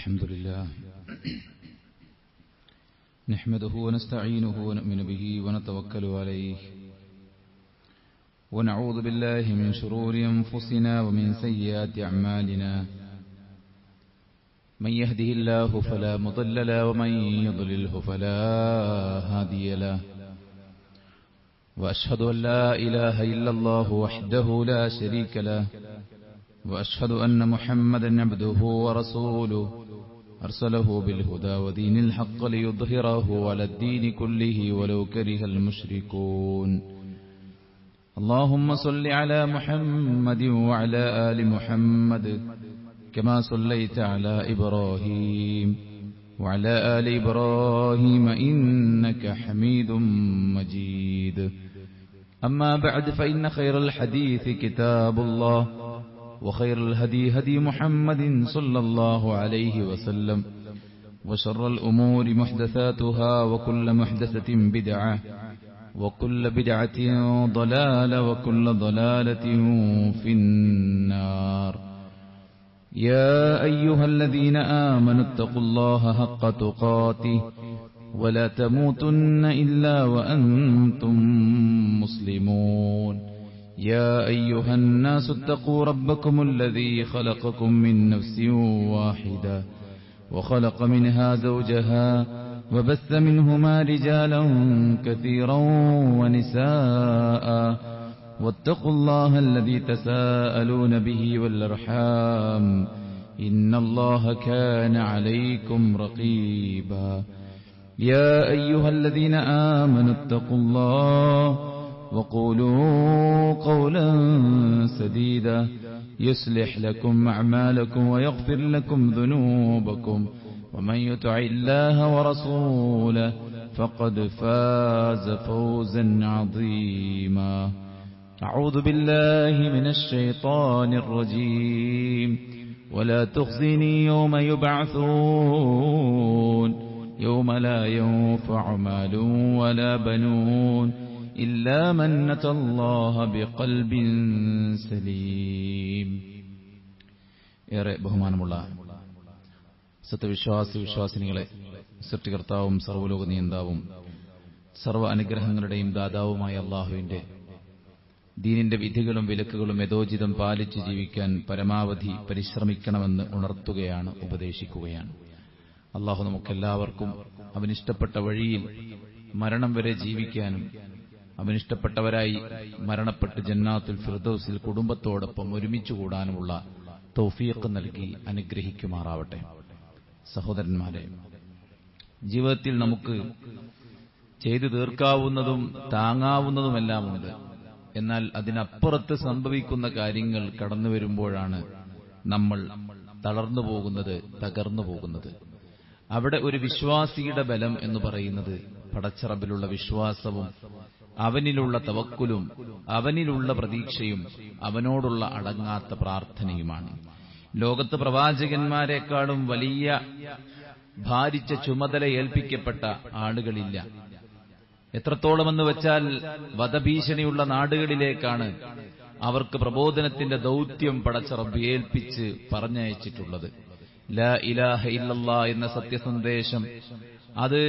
الحمد لله نحمده ونستعينه ونؤمن به ونتوكل عليه ونعوذ بالله من شرور أنفسنا ومن سيئات أعمالنا من يهده الله فلا مضل له ومن يضلله فلا هادي له وأشهد أن لا إله إلا الله وحده لا شريك له وأشهد أن محمدا عبده ورسوله أرسله بالهدى ودين الحق ليظهره على الدين كله ولو كره المشركون اللهم صل على محمد وعلى آل محمد كما صليت على إبراهيم وعلى آل إبراهيم إنك حميد مجيد أما بعد فإن خير الحديث كتاب الله وخير الهدي هدي محمد صلى الله عليه وسلم وشر الأمور محدثاتها وكل محدثة بدعة وكل بدعة ضلالة وكل ضلالة في النار يا أيها الذين آمنوا اتقوا الله حق تقاته ولا تموتن إلا وأنتم مسلمون يا أيها الناس اتقوا ربكم الذي خلقكم من نفس واحدة وخلق منها زوجها وبث منهما رجالا كثيرا ونساء واتقوا الله الذي تساءلون به والأرحام إن الله كان عليكم رقيبا يا أيها الذين آمنوا اتقوا الله وقولوا قولا سديدا يصلح لكم أعمالكم ويغفر لكم ذنوبكم ومن يطع الله ورسوله فقد فاز فوزا عظيما أعوذ بالله من الشيطان الرجيم ولا تخزني يوم يبعثون يوم لا ينفع مال ولا بنون إلا من أتى الله بقلب سليم ഏറെ ബഹുമാനമുള്ള സത്യവിശ്വാസി വിശ്വാസിനികളെ, സൃഷ്ടികർത്താവും സർവ്വലോക നിയന്താവും സർവ്വ അനുഗ്രഹങ്ങളുടെയും ദാതാവുമായ അള്ളാഹുവിന്റെ ദീനിന്റെ വിധികളും വിലക്കുകളും യഥോചിതം പാലിച്ച് ജീവിക്കാൻ പരമാവധി പരിശ്രമിക്കണമെന്ന് ഉണർത്തുകയാണ്, ഉപദേശിക്കുകയാണ്. അള്ളാഹു നമുക്കെല്ലാവർക്കും അവനിഷ്ടപ്പെട്ട വഴിയിൽ മരണം വരെ ജീവിക്കാനും അവനിഷ്ടപ്പെട്ടവരായി മരണപ്പെട്ട് ജന്നാത്തുൽ ഫിർദൗസിൽ കുടുംബത്തോടൊപ്പം ഒരുമിച്ചു കൂടാനുമുള്ള തൗഫീഖ് നൽകി അനുഗ്രഹിക്കുമാറാവട്ടെ. സഹോദരന്മാരെ, ജീവിതത്തിൽ നമുക്ക് ചെയ്തു തീർക്കാവുന്നതും താങ്ങാവുന്നതുമെല്ലാമുണ്ട്. എന്നാൽ അതിനപ്പുറത്ത് സംഭവിക്കുന്ന കാര്യങ്ങൾ കടന്നു വരുമ്പോഴാണ് നമ്മൾ തളർന്നു പോകുന്നത്, തകർന്നു പോകുന്നത്. അവിടെ ഒരു വിശ്വാസിയുടെ ബലം എന്ന് പറയുന്നത് പടച്ചറബിലുള്ള വിശ്വാസവും അവനിലുള്ള തവക്കുലും അവനിലുള്ള പ്രതീക്ഷയും അവനോടുള്ള അടങ്ങാത്ത പ്രാർത്ഥനയുമാണ്. ലോകത്ത് പ്രവാചകന്മാരെക്കാളും വലിയ ഭാരിച്ച ചുമതല ഏൽപ്പിക്കപ്പെട്ട ആളുകളില്ല. എത്രത്തോളമെന്ന് വെച്ചാൽ വധഭീഷണിയുള്ള നാടുകളിലേക്കാണ് അവർക്ക് പ്രബോധനത്തിന്റെ ദൗത്യം പടച്ചറബ് ഏൽപ്പിച്ച് പറഞ്ഞയച്ചിട്ടുള്ളത്. ലാ ഇലാഹ ഇല്ലല്ലാ എന്ന സത്യസന്ദേശം അത്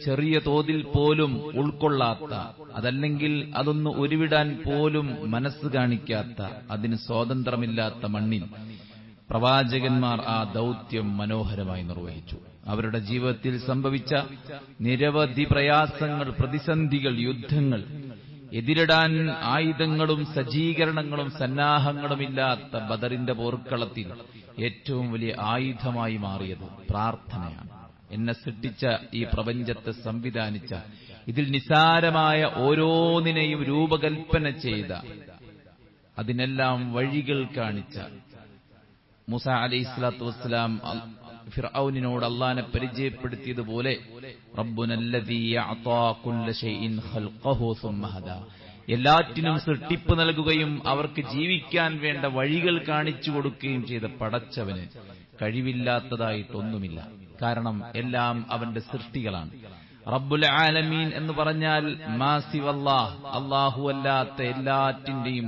ചെറിയ തോതിൽ പോലും ഉൾക്കൊള്ളാത്ത, അതല്ലെങ്കിൽ അതൊന്ന് ഉരുവിടാൻ പോലും മനസ്സ് കാണിക്കാത്ത, അതിന് സ്വാതന്ത്ര്യമില്ലാത്ത മണ്ണിൽ പ്രവാചകന്മാർ ആ ദൗത്യം മനോഹരമായി നിർവഹിച്ചു. അവരുടെ ജീവിതത്തിൽ സംഭവിച്ച നിരവധി പ്രയാസങ്ങൾ, പ്രതിസന്ധികൾ, യുദ്ധങ്ങൾ, എതിരിടാൻ ആയുധങ്ങളും സജ്ജീകരണങ്ങളും സന്നാഹങ്ങളുമില്ലാത്ത ബദറിന്റെ പോർക്കളത്തിൽ ഏറ്റവും വലിയ ആയുധമായി മാറിയത് പ്രാർത്ഥനയാണ്. എന്നെ സൃഷ്ടിച്ച ഈ പ്രപഞ്ചത്തെ സംവിധാനിച്ച, ഇതിൽ നിസാരമായ ഓരോന്നിനെയും രൂപകൽപ്പന ചെയ്ത, അതിനെല്ലാം വഴികൾ കാണിച്ച മൂസാ അലൈഹിസ്സലാത്തു വസ്സലാം ഫിർഔനിനോട് അല്ലാഹനെ പരിചയപ്പെടുത്തിയതുപോലെ റബ്ബുനല്ലദീ അഅതാ കുല്ല ശൈഇൻ ഖൽഖഹു സുമ്മ ഹദാ, എല്ലാറ്റിനും സൃഷ്ടിപ്പ് നൽകുകയും അവർക്ക് ജീവിക്കാൻ വേണ്ട വഴികൾ കാണിച്ചു കൊടുക്കുകയും ചെയ്ത പടച്ചവന് കഴിവില്ലാത്തതായിട്ടൊന്നുമില്ല. കാരണം എല്ലാം അവന്റെ സൃഷ്ടികളാണ്. റബ്ബുൽ ആലമീൻ എന്ന് പറഞ്ഞാൽ മാസിവല്ലാഹ്, അല്ലാഹു അല്ലാത്ത എല്ലാറ്റിന്റെയും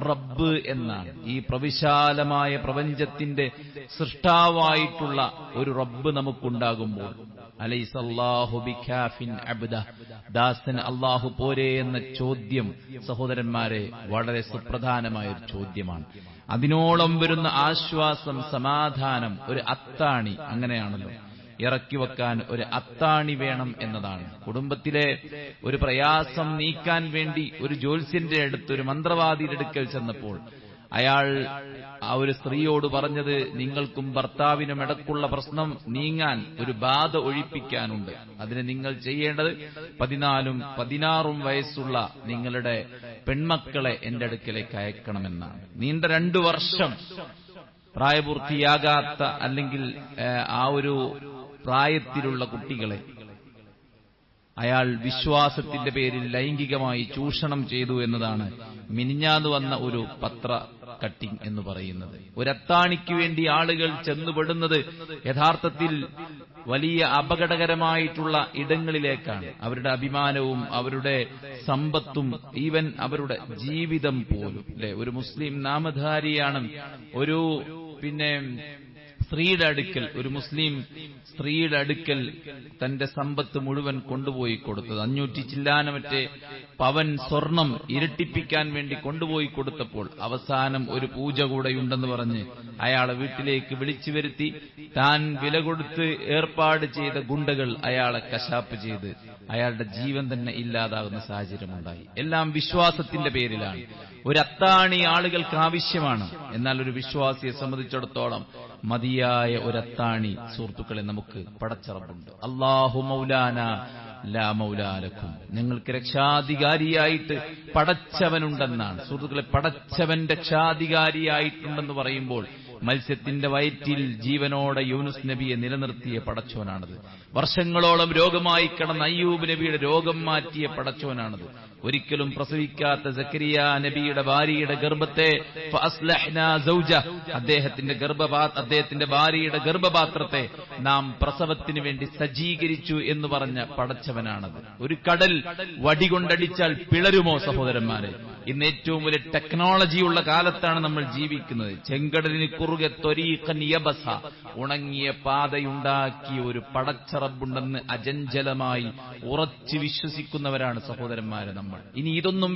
റബ്ബ് എന്നാണ്. ഈ പ്രവിശാലമായ പ്രപഞ്ചത്തിന്റെ സൃഷ്ടാവായിട്ടുള്ള ഒരു റബ്ബ് നമുക്കുണ്ടാകുമ്പോൾ അലൈസല്ലാഹു ബികാഫിൻ അബ്ദ, ദാസൻ അല്ലാഹു പോരെ എന്ന ചോദ്യം സഹോദരന്മാരെ വളരെ സുപ്രധാനമായ ഒരു ചോദ്യമാണ്. അതിനോളം വരുന്ന ആശ്വാസം, സമാധാനം, ഒരു അത്താണി, അങ്ങനെയാണല്ലോ, ഇറക്കി വെക്കാൻ ഒരു അത്താണി വേണം എന്നതാണ്. കുടുംബത്തിലെ ഒരു പ്രയാസം നീക്കാൻ വേണ്ടി ഒരു ജ്യോത്സ്യന്റെ അടുത്ത്, ഒരു മന്ത്രവാദിയുടെ അടുക്കൽ ചെന്നപ്പോൾ അയാൾ ആ ഒരു സ്ത്രീയോട് പറഞ്ഞത്, നിങ്ങൾക്കും ഭർത്താവിനും ഇടക്കുള്ള പ്രശ്നം നീങ്ങാൻ ഒരു ബാധ ഒഴിപ്പിക്കാനുണ്ട്. അതിന് നിങ്ങൾ ചെയ്യേണ്ടത് 14ഉം 16ഉം വയസ്സുള്ള നിങ്ങളുടെ പെൺമക്കളെ എന്റെ അടുക്കലേക്ക് അയക്കണമെന്നാണ്. നീണ്ട 2 വർഷം പ്രായപൂർത്തിയാകാത്ത അല്ലെങ്കിൽ ആ ഒരു പ്രായത്തിലുള്ള കുട്ടികളെ അയാൾ വിശ്വാസത്തിന്റെ പേരിൽ ലൈംഗികമായി ചൂഷണം ചെയ്തു എന്നതാണ് മിനിഞ്ഞാന്ന് വന്ന ഒരു പത്ര കട്ടിംഗ് എന്ന് പറയുന്നത്. ഒരത്താണിക്ക് വേണ്ടി ആളുകൾ ചെന്നുപെടുന്നത് യഥാർത്ഥത്തിൽ വലിയ അപകടകരമായിട്ടുള്ള ഇടങ്ങളിലേക്കാണ്. അവരുടെ അഭിമാനവും അവരുടെ സമ്പത്തും ഈവൻ അവരുടെ ജീവിതം പോലും. അല്ലെ, ഒരു മുസ്ലിം നാമധാരിയാണ് ഒരു സ്ത്രീയുടെ അടുക്കൽ, ഒരു മുസ്ലിം സ്ത്രീയുടെ അടുക്കൽ തന്റെ സമ്പത്ത് മുഴുവൻ കൊണ്ടുപോയി കൊടുത്തത്. 500 ചില്ലാനമറ്റേ പവൻ സ്വർണം ഇരട്ടിപ്പിക്കാൻ വേണ്ടി കൊണ്ടുപോയി കൊടുത്തപ്പോൾ അവസാനം ഒരു പൂജ കൂടെയുണ്ടെന്ന് പറഞ്ഞ് അയാളെ വീട്ടിലേക്ക് വിളിച്ചു വരുത്തി താൻ വില കൊടുത്ത് ഏർപ്പാട് ചെയ്ത ഗുണ്ടകൾ അയാളെ കശാപ്പ് ചെയ്ത് അയാളുടെ ജീവൻ തന്നെ ഇല്ലാതാകുന്ന സാഹചര്യമുണ്ടായി. എല്ലാം വിശ്വാസത്തിന്റെ പേരിലാണ്. ഒരു അത്താണി ആളുകൾക്ക് ആവശ്യമാണ്. എന്നാൽ ഒരു വിശ്വാസിയെ സംബന്ധിച്ചിടത്തോളം മതിയായ ഒരത്താണി സുഹൃത്തുക്കളെ നമുക്ക് പടച്ചറബുണ്ട്. അല്ലാഹു മൗലാന ലാ മൗലാലക്കും, നിങ്ങൾക്ക് രക്ഷാധികാരിയായിട്ട് പടച്ചവനുണ്ടെന്നാണ്. സുഹൃത്തുക്കളെ, പടച്ചവൻ രക്ഷാധികാരിയായിട്ടുണ്ടെന്ന് പറയുമ്പോൾ മത്സ്യത്തിന്റെ വയറ്റിൽ ജീവനോടെ യൂനുസ് നബിയെ നിലനിർത്തിയ പടച്ചോനാണത്. വർഷങ്ങളോളം രോഗമായി കിടന്ന അയ്യൂബ് നബിയുടെ രോഗം മാറ്റിയ പടച്ചോനാണത്. ഒരിക്കലും പ്രസവിക്കാത്ത സക്കരിയ നബിയുടെ ഭാര്യയുടെ ഗർഭത്തെ അദ്ദേഹത്തിന്റെ ഭാര്യയുടെ ഗർഭപാത്രത്തെ നാം പ്രസവത്തിന് വേണ്ടി സജ്ജീകരിച്ചു എന്ന് പറഞ്ഞ പടച്ചവനാണത്. ഒരു കടൽ വടികൊണ്ടടിച്ചാൽ പിളരുമോ സഹോദരന്മാരെ? ഇന്ന് ഏറ്റവും വലിയ ടെക്നോളജിയുള്ള കാലത്താണ് നമ്മൾ ജീവിക്കുന്നത്. ചെങ്കടലിന് കുറുകെ ത്വരീഖൻ യബസ, ഉണങ്ങിയ പാതയുണ്ടാക്കിയ ഒരു പടച്ചറബുണ്ടെന്ന് അജഞ്ചലമായി ഉറച്ചു വിശ്വസിക്കുന്നവരാണ് സഹോദരന്മാരെ നമ്മൾ. ഇനി ഇതൊന്നും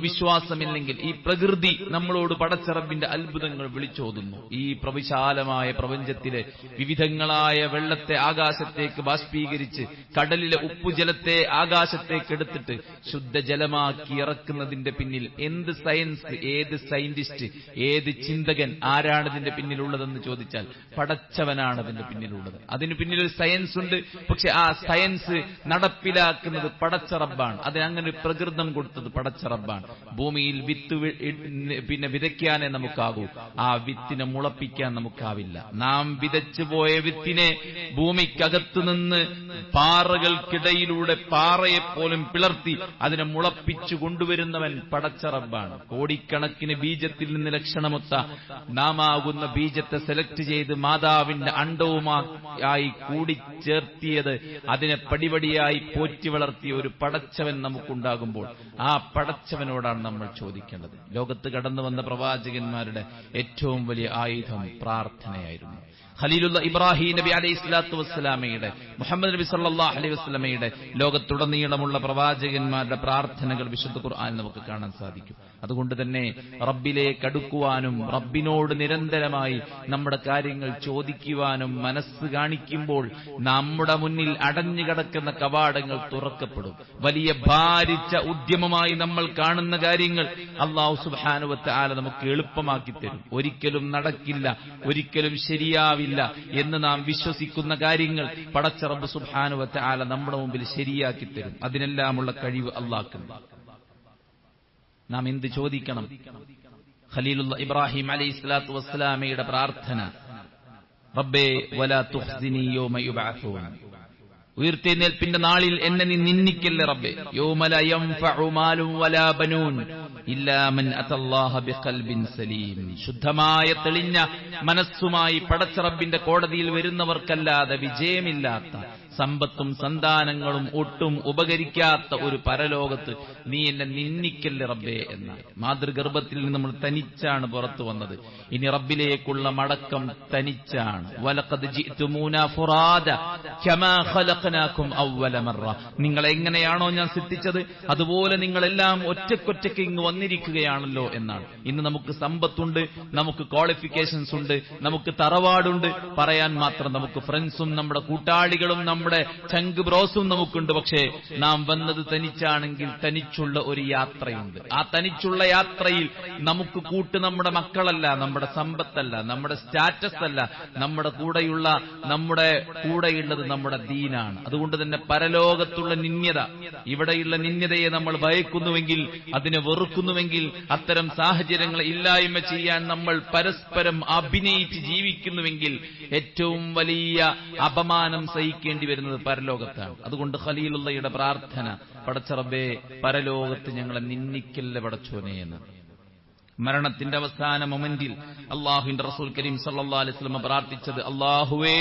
വിശ്വാസമില്ലെങ്കിൽ ഈ പ്രകൃതി നമ്മളോട് പടച്ചറബിന്റെ അത്ഭുതങ്ങൾ വിളിച്ചോതുന്നു. ഈ പ്രവിശാലമായ പ്രപഞ്ചത്തിലെ വിവിധങ്ങളായ വെള്ളത്തെ ആകാശത്തേക്ക് ബാഷ്പീകരിച്ച് കടലിലെ ഉപ്പുജലത്തെ ആകാശത്തേക്ക് എടുത്തിട്ട് ശുദ്ധജലമാക്കി ഇറക്കുന്നതിന്റെ പിന്നിൽ എന്ത് സയൻസ്, ഏത് സയന്റിസ്റ്റ്, ഏത് ചിന്തകൻ, ആരാണ് ഇതിന്റെ പിന്നിലുള്ളതെന്ന് ചോദിച്ചാൽ പടച്ചവനാണ് അതിന്റെ പിന്നിലുള്ളത്. അതിന് പിന്നിലൊരു സയൻസ് ഉണ്ട്. പക്ഷെ ആ സയൻസ് നടപ്പിലാക്കുന്നത് പടച്ചറബാണ്. അതിനങ്ങനെ പ്രകൃതം കൊടുത്തത് പടച്ചറബാണ്. ഭൂമിയിൽ വിത്ത് വിതയ്ക്കാനേ നമുക്കാകൂ, ആ വിത്തിനെ മുളപ്പിക്കാൻ നമുക്കാവില്ല. നാം വിതച്ചു പോയ വിത്തിനെ ഭൂമിക്കകത്തുനിന്ന് പാറകൾക്കിടയിലൂടെ പാറയെപ്പോലും പിളർത്തി അതിനെ മുളപ്പിച്ചു കൊണ്ടുവരുന്നവൻ പടച്ചറബാണ്. കോടിക്കണക്കിന് ബീജത്തിൽ നിന്ന് ലക്ഷണമൊത്ത നാമാകുന്ന ബീജത്തെ സെലക്ട് ചെയ്ത് മാതാവിന്റെ അണ്ടവുമായി കൂടിച്ചേർത്തിയത് അതിനെ പടിപടിയായി പോറ്റി വളർത്തിയ ഒരു പടച്ചവൻ നമുക്കുണ്ടാകുമ്പോൾ ആ പടച്ചവനോടാണ് നമ്മൾ ചോദിക്കേണ്ടത്. ലോകത്ത് കടന്നു വന്ന പ്രവാചകന്മാരുടെ ഏറ്റവും വലിയ ആയുധം പ്രാർത്ഥനയായിരുന്നു. ഖലീലുല്ലാ ഇബ്രാഹിം നബി അലൈഹി സ്വലാത്തു വസ്സലാമയുടെ, മുഹമ്മദ് നബി സല്ലല്ലാഹു അലൈഹി വസല്ലമയുടെ, ലോകത്തുടനീളമുള്ള പ്രവാചകന്മാരുടെ പ്രാർത്ഥനകൾ വിശുദ്ധ ഖുർആൻ നമുക്ക് കാണാൻ സാധിക്കും. അതുകൊണ്ട് തന്നെ റബ്ബിലേക്ക് അടുക്കുവാനും റബ്ബിനോട് നിരന്തരമായി നമ്മുടെ കാര്യങ്ങൾ ചോദിക്കുവാനും മനസ്സ് കാണിക്കുമ്പോൾ നമ്മുടെ മുന്നിൽ അടഞ്ഞു കിടക്കുന്ന കവാടങ്ങൾ തുറക്കപ്പെടും. വലിയ ഭാരിച്ച ഉദ്യമമായി നമ്മൾ കാണുന്ന കാര്യങ്ങൾ അല്ലാഹു സുബ്ഹാനഹു വ തആല നമുക്ക് എളുപ്പമാക്കി തരും. ഒരിക്കലും നടക്കില്ല, ഒരിക്കലും ശരിയാവില്ല എന്ന് നാം വിശ്വസിക്കുന്ന കാര്യങ്ങൾ പടച്ച റബ്ബ് സുബ്ഹാനഹു വ തആല നമ്മുടെ മുമ്പിൽ ശരിയാക്കി തരും. അതിനെല്ലാമുള്ള കഴിവ് അല്ലാഹുണ്ട്. നാം എന്ത് ചോദിക്കണം? ഖലീലുല്ലാ ഇബ്രാഹിം അലൈഹി സ്വലാത്തു വസ്സലാമയുടെ പ്രാർത്ഥന, റബ്ബേ വലാ തുഖ്സിനി യൗമ യുബഅസൂൻ, ഉയർത്തെഴുന്നേൽപ്പിന്റെ നാളിൽ എന്നെ നീ നിന്ദിക്കല്ലേ റബ്ബേ. യൗമ ലാ യൻഫഉ മാലും വലാ ബനൂൻ ഇല്ലാ മൻ അതല്ലാഹ ബിഖൽബിൻ സലീം, ശുദ്ധമായ തെളിഞ്ഞ മനസ്സുമായി പടച്ച റബ്ബിന്റെ കോടതിയിൽ വരുന്നവർക്കല്ലാതെ വിജയമില്ലാത്ത, സമ്പത്തും സന്താനങ്ങളും ഒട്ടും ഉപകരിക്കാത്ത ഒരു പരലോകത്ത് നീ എന്നെ നിന്ദിക്കല്ലേ റബ്ബേ എന്നാണ്. മാതൃഗർഭത്തിൽ നിന്ന് നമ്മൾ തനിച്ചാണ് പുറത്തു വന്നത്. ഇനി റബ്ബിലേക്കുള്ള മടക്കം തനിച്ചാണ്. വലഖദ് ജിഅ്തുമൂനാ ഫുറാദ കമാ ഖലഖനാകും അവ്വല മറ. നിങ്ങളെ എങ്ങനെയാണോ ഞാൻ സൃഷ്ടിച്ചത് അതുപോലെ നിങ്ങളെല്ലാം ഒറ്റക്കൊറ്റയ്ക്ക് ഇങ്ങ് വന്നിരിക്കുകയാണല്ലോ എന്നാണ്. ഇന്ന് നമുക്ക് സമ്പത്തുണ്ട്, നമുക്ക് ക്വാളിഫിക്കേഷൻസ് ഉണ്ട്, നമുക്ക് തറവാടുണ്ട്, പറയാൻ മാത്രം നമുക്ക് ഫ്രണ്ട്സും നമ്മുടെ കൂട്ടാളികളും നമ്മുടെ ചങ്ക് ബ്രോസും നമുക്കുണ്ട്. പക്ഷേ നാം വന്നത് തനിച്ചാണെങ്കിൽ തനിച്ചുള്ള ഒരു യാത്രയുണ്ട്. ആ തനിച്ചുള്ള യാത്രയിൽ നമുക്ക് കൂട്ട് നമ്മുടെ മക്കളല്ല, നമ്മുടെ സമ്പത്തല്ല, നമ്മുടെ സ്റ്റാറ്റസ് അല്ല, നമ്മുടെ കൂടെയുള്ളത് നമ്മുടെ ദീനാണ്. അതുകൊണ്ട് തന്നെ പരലോകത്തുള്ള നിന്യത, ഇവിടെയുള്ള നിന്യതയെ നമ്മൾ ഭയക്കുന്നുവെങ്കിൽ, അതിനെ വെറുക്കുന്നുവെങ്കിൽ, അത്തരം സാഹചര്യങ്ങളെ ഇല്ലായ്മ ചെയ്യാൻ നമ്മൾ പരസ്പരം അഭിനയിച്ച് ജീവിക്കുന്നുവെങ്കിൽ ഏറ്റവും വലിയ അപമാനം സഹിക്കേണ്ടി വരുന്നത് പരലോകത്താണ്. അതുകൊണ്ട് ഖലീലുള്ളയുടെ പ്രാർത്ഥന, പടച്ച റബ്ബേ പരലോകത്ത് ഞങ്ങളെ നിന്ദിക്കല്ലേ പടച്ചോനെ എന്ന്. മരണത്തിന്റെ അവസാന മൊമെന്റിൽ അള്ളാഹുവിന്റെ റസൂൽ കരീം സല്ലല്ലാഹു അലൈഹി വസല്ലം പ്രാർത്ഥിച്ചത്, അള്ളാഹുവേ